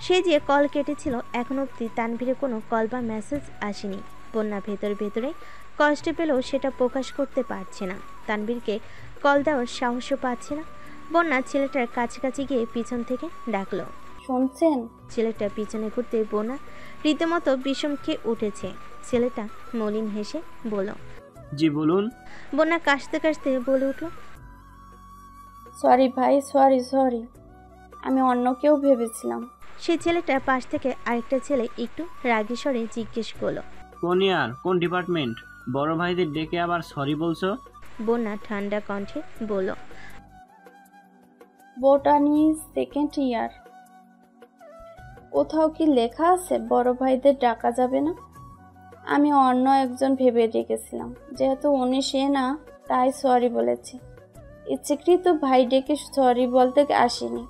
সে যে কল কেটেছিল এখনো অবধি তানভীরের কোনো কল বা মেসেজ আসেনি। বন্যা ভেতরে কষ্ট পেলেও সেটা প্রকাশ করতে পারছে না। তানভীরকে কল দেওয়ার সাহসও পাচ্ছে না। বন্যা ছেলেটার কাছাকাছি গিয়ে পিছন থেকে ডাকলো, শুনছেন? ছেলেটা পিছনে ঘুরতে বন্যা রীতিমতো বিষম খেয়ে উঠেছে। ছেলেটা মলিন হেসে বলল, জি বলুন। বন্যা কাশতে কাশতে বলে উঠল, সরি ভাই, সরি, আমি অন্য কেউ ভেবেছিলাম। সে ছেলেটার পাশ থেকে আরেকটা ছেলে একটু রাগী স্বরে জিজ্ঞেস করলো, কোন ইয়ার, কোন ডিপার্টমেন্ট? বড় ভাইদের ডেকে আবার সরি বলছো? বন্যা ঠান্ডা কণ্ঠে বলল, বোটানি 2nd ইয়ার। কোথাও কি লেখা আছে বড় ভাইদের ডাকা যাবে না? আমি অন্য একজন ভেবে ডেকেছিলাম, যেহেতু উনি সে না তাই সরি বলেছি। ইচ্ছাকৃত ভাই ডেকে সরি বলতে আসিনি।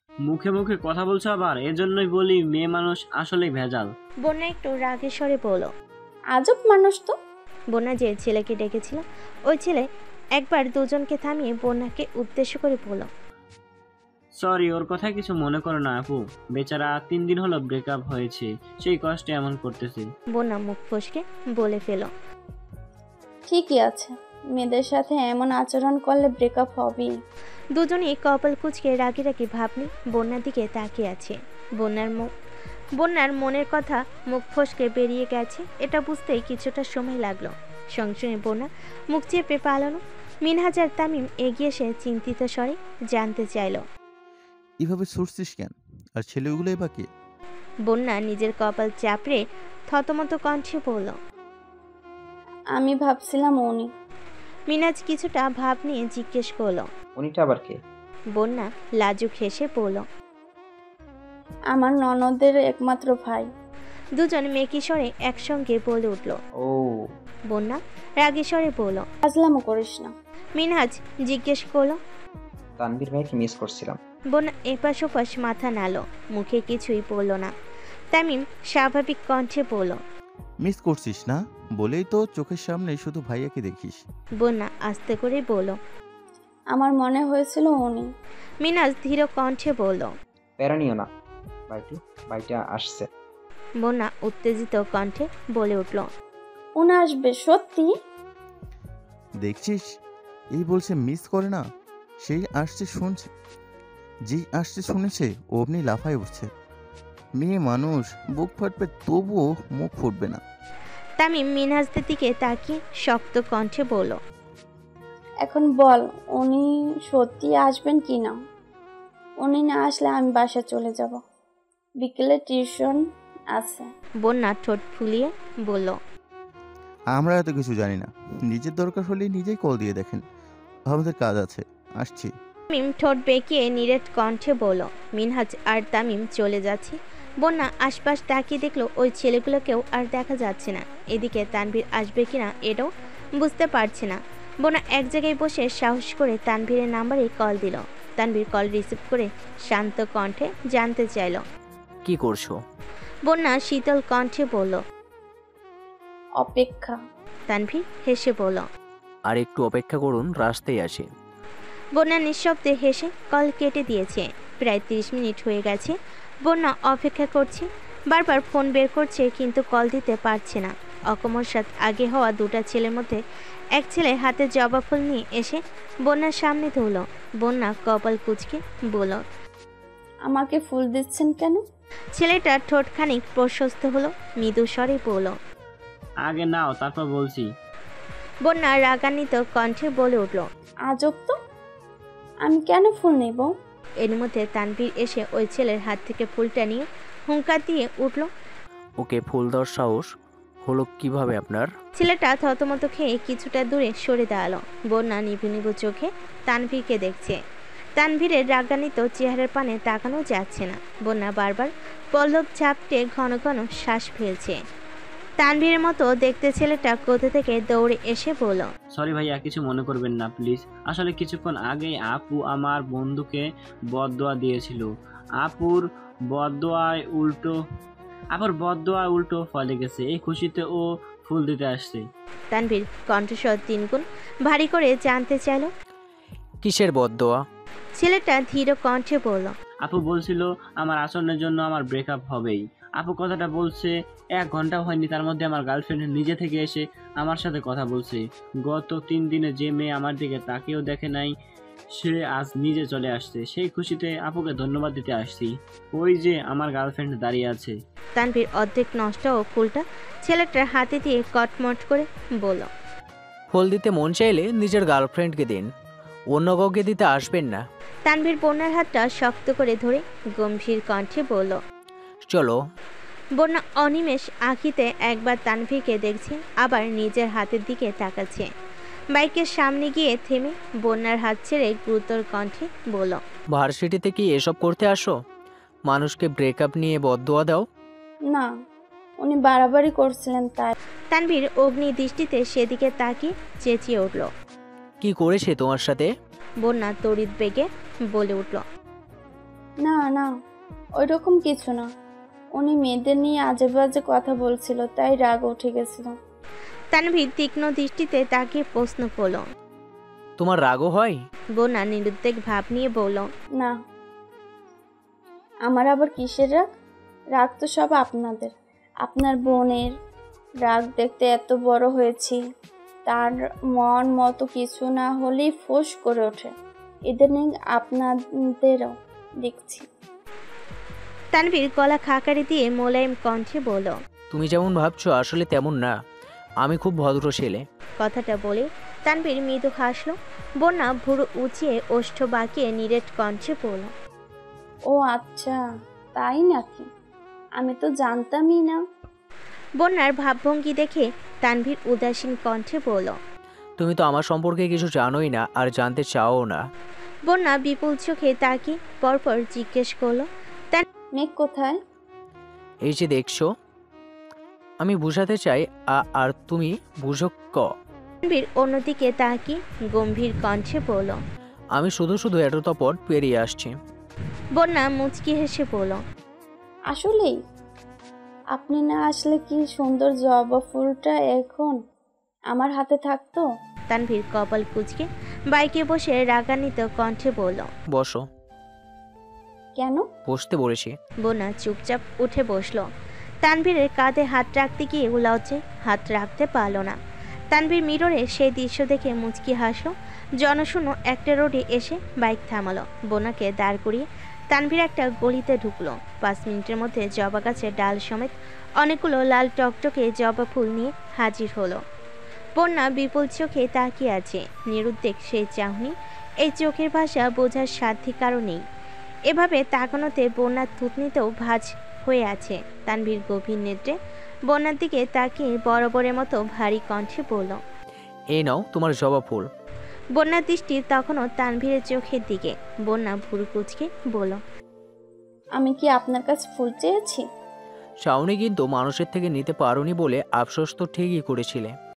মুখে মুখে কথা বলছো আবার, এজন্যই বলি মেয়ে মানুষ আসলে ভেজাল। বন্যা একটু রাগের স্বরে বলল, আজব মানুষ তো। বন্যা যে ছেলেকে ডেকেছিল ওই ছেলে একবার দুজনকে থামিয়ে বন্যাকে উদ্দেশ্য করে বলল, সরি, ওর কথা কিছু মনে করো না আপু। বেচারা 3 দিন হলো ব্রেকআপ হয়েছে, সেই কষ্টে এমন করতেছে। বন্যা মুখ ফসকে বলে ফেল, ঠিকই আছে, মেয়েদের সাথে এমন আচরণ করলে ব্রেকআপ হবেই। দুজনেই কপাল কুঁচকে রাগি ভাব নিয়ে বন্যার দিকে তাকিয়ে আছে। বন্যার মনের কথা মুখ ফসকে বেরিয়ে গেছে, এটা বুঝতেই কিছুটা সময় লাগলো। সঙ্গে বন্যা মুখ চেপে পালানো। মিনহাজ আর তামিম এগিয়ে এসে চিন্তিত স্বরে জানতে চাইল, এভাবে ছুটছিস কেন? আর ছেলেগুলোই বা কে? বন্যা নিজের কপাল চাপড়ে থতমত কণ্ঠে বলল, আমি ভাবছিলাম উনি। মিনাজ কিছুটা ভাব নিয়ে জিজ্ঞেস করলো, উনিটা আবার কে? বন্যা লাজুক হেসে বলল, আমার ননদের একমাত্র ভাই। দুজন মেকি স্বরে একসঙ্গে বলে উঠল, ও। বন্যা রাগী স্বরে বলল, ফাজলামো করিস না। মিনহাজ জিজ্ঞেস করলো, তানভীর ভাইকে মিস করছিলাম। বন্যা এপাশ ওপাশ মাথা নাড়ল, মুখে কিছুই বলল না। তামিম স্বাভাবিক কণ্ঠে বলল, মিস করছিস না বলেই তো চোখের সামনে শুধু ভাইয়াকে দেখিস। বন্যা আস্তে করে বলল, আমার মনে হয়েছিল উনি। মিনাজ ধীর কণ্ঠে বলল, প্যারা নিও না, বাইটা আসছে। বন্যা উত্তেজিত কণ্ঠে বলে উঠল, উনি আসবে সত্যি? দেখছিস, এই বলছে মিস করে না, সেই আসছে শুনছে, যেই আসছে শুনেছে অমনি লাফায় উঠছে। মেয়ে মানুষ, বুক ফাটবে তবুও মুখ ফুটবে না। তামিম মিনহাজদের দিকে তাকিয়ে শক্ত কণ্ঠে বলল, এখন বল উনি সত্যি আসবেন কি না? উনি না আসলে আমি বাসা চলে যাব, বিকেলে টিউশন আছে। বন্যা ঠোঁট ফুলিয়ে বলল, আমরা এত কিছু জানি না, নিজের দরকার হলে নিজেই কল দিয়ে দেখেন। আমাদের কাজ আছে, আসছি। তামিম ঠোঁট বেঁকিয়ে নিরেট কণ্ঠে বলল। মিনহাজ আর তামিম চলে যাচ্ছে। বন্যা আশপাশ তাকিয়ে দেখলো ওই ছেলেগুলোকেও আর দেখা যাচ্ছে না। এদিকে তানভীর আসবে কিনা এটাও বুঝতে পারছে না। বন্যা এক জায়গায় বসে সাহস করে তানভীরের নাম্বারে কল দিল। তানভীর কল রিসিভ করে শান্ত কণ্ঠে জানতে চাইল, কি করছো? বন্যা শীতল কণ্ঠে বলল, অপেক্ষা। তানভীর হেসে বলল, আর একটু অপেক্ষা করুন, রাস্তায় আসি। বন্যা নিঃশব্দে হেসে কল কেটে দিয়েছে। প্রায় 30 মিনিট হয়ে গেছে। বন্যা অপেক্ষা করছে, বারবার ফোন বের করছে কিন্তু কল দিতে পারছে না। অকমর সাথ আগে হওয়া দুটা ছেলের মধ্যে এক ছেলে হাতে জবা ফুল নিয়ে এসে বন্যার সামনে ধরল। বন্যা কপাল কুঁচকে বলল, আমাকে ফুল দিচ্ছেন কেন? ছেলেটা ঠোঁট খানিক প্রশস্ত হলো, মৃদু স্বরে বলল, আগে নাও তারপর বলছি। বন্যা রাগান্বিত কণ্ঠে বলে উঠল, আজব তো, আমি কেন ফুল নেব? এর মধ্যে তানভীর এসে ওই ছেলের হাত থেকে ফুলটা নিয়ে হুঙ্কার দিয়ে উঠল। ওকে ফুল দেওয়ার সাহস হলো কিভাবে আপনার? ছেলেটা থতমত খেয়ে কিছুটা দূরে সরে দাঁড়ালো। বন্যা নিভু নিভু চোখে তানভীরকে দেখছে। তানভীরের রাগান্বিত চেহারার পানে তাকানো যাচ্ছে না। বন্যা বারবার পল্লব ঝাপটে ঘন ঘন শ্বাস ফেলছে। তানভীরের মতো দেখতে ছেলেটা কোথা থেকে দৌড়ে এসে বলল, সরি ভাইয়া, কিছু মনে করবেন না প্লিজ। আসলে কিছুক্ষণ আগেই আপু আমার বন্ধুকে বদদোয়া দিয়েছিল। আপুর বদদোয়ায় উল্টো ফলে গেছে। এই খুশিতে ও ফুল দিতে আসছে। তানভীর কণ্ঠস্বর 3 গুণ ভারী করে জানতে চাইল, কিসের বদদোয়া? ছেলেটা ধীর কণ্ঠে বলল, আপু বলছিল আমার আসনের জন্য আমার ব্রেকআপ হবেই। আপু কথাটা বলছে 1 ঘন্টাও হয়নি, তার মধ্যে আমার গার্লফ্রেন্ড নিজে থেকে এসে আমার সাথে কথা বলছে। গত 3 দিনে যে মেয়ে আমার দিকে তাকেও দেখে নাই, সে আজ নিজে চলে আসছে। সেই খুশিতে আপুকে ধন্যবাদ দিতে আসছি। ওই যে আমার গার্লফ্রেন্ড দাঁড়িয়ে আছে। তানভীর অর্ধেক নষ্ট ও ফুলটা ছেলেটার হাতে দিয়ে কটমট করে বলল, ফুল দিতে মন চাইলে নিজের গার্লফ্রেন্ডকে দিন, অন্য কাউকে দিতে আসবেন না। তানভীর বন্যার হাতটা শক্ত করে ধরে গম্ভীর কণ্ঠে বলল, চলো। বন্যা অনিমেষ আঁখিতে একবার তানভীরকে দেখছে, আবার নিজের হাতের দিকে তাকাচ্ছে। বাইকের সামনে গিয়ে থেমে বন্যার হাত ছেড়ে গুরুতর কণ্ঠে বলল, ভার্সিটিতে কি এসব করতে আসো? মানুষকে ব্রেকআপ নিয়ে বদদোয়া দাও? না, উনি বাড়াবাড়ি করছিলেন তাই। তানভীর অগ্নি দৃষ্টিতে সেদিকে তাকিয়ে চেঁচিয়ে উঠল, কি করেছে তোমার সাথে? বন্যা তড়িৎ বেগে বলে উঠল, না না, ওই রকম কিছু না। উনি মেয়েদের নিয়ে আজে বাজে কথা বলছিল, তাই রাগ উঠে গেছিল। তানভীর তীক্ষ্ণ দৃষ্টিতে তাকিয়ে প্রশ্ন করল, তোমার রাগও হয়? বন্যা নিরুদ্বেগ ভাব নিয়ে বলল, না। আমার আবার কিসের রাগ? রাগ তো সব আপনাদের, আপনার বোনের। রাগ দেখতে এত বড় হয়েছি, তার মন মতো কিছু না হলেই ফোঁস করে ওঠে। ইদানিং আপনাদেরও দেখছি। তানভীর গলা খাকারি দিয়ে মোলায়েম কণ্ঠে বলল, তুমি যেমন ভাবছো আসলে তেমন না, আমি খুব ভদ্র ছেলে। কথাটা বলে তানভীর মৃদু হাসল। বন্যা ভুরু উঁচিয়ে ওষ্ঠ বাঁকিয়ে নিরেট কণ্ঠে বলল, ও আচ্ছা, তাই নাকি? আমি তো জানতামই না। বন্যার ভাবভঙ্গি দেখে তানভীর উদাসীন কণ্ঠে বলল, তুমি তো আমার সম্পর্কে কিছু জানোই না, আর জানতে চাও না। বন্যা বিপুল চোখে তাকিয়ে পরপর জিজ্ঞেস করলো, মেঘ কোথায়? এই যে দেখছো, আমি বুঝাতে চাই আর তুমি বুঝো ক। তানভীর অন্যদিকে তাকিয়ে গম্ভীর কণ্ঠে বলল, আমি শুধু শুধু এতটা পথ পেরিয়ে আসছি। বন্যা মুচকি হেসে বলল, আসলেই আপনি না আসলে কি সুন্দর জবা ফুলটা এখন আমার হাতে থাকতো। তানভীর কপাল কুঁচকে বাইকে বসে রাগান্বিত কণ্ঠে বলল, বসো। কেন? বসতে বলেছি। বন্যা চুপচাপ উঠে বসলো। তানভীরের কাঁধে হাত রাখতে গিয়ে লজ্জায় হাত রাখতে পারল না। তানভীর মিররে সেই দৃশ্য দেখে মুচকি হাসলো। জনশূন্য একটা রোডে এসে বাইক থামালো। বন্যাকে দাঁড় করিয়ে তানভীর একটা গলিতে ঢুকলো। 5 মিনিটের মধ্যে জবা গাছের ডাল সমেত অনেকগুলো লাল টকটকে জবা ফুল নিয়ে হাজির হলো। বন্যা বিপুল চোখে তাকিয়ে আছে, নিরুদ্বেগ সেই চাহনি। এই চোখের ভাষা বোঝার সাধ্য কারো নেই। এভাবে তাকানোতে বন্যার থুতনিতেও ভাঁজ হয়ে আছে। তানভীর গভীর নেত্রে বন্যার দিকে তাকিয়ে বরাবরের মতো ভারী কণ্ঠে বলল, এই নাও তোমার জবা ফুল। বন্যার দৃষ্টি তখনও তানভীরের চোখের দিকে। বন্যা ভুরু কুঁচকে বলল, আমি কি আপনার কাছে ফুল চেয়েছি? চাউনি কিন্তু মানুষের থেকে নিতে পারোনি বলে আফসোস তো ঠিকই করেছিলে।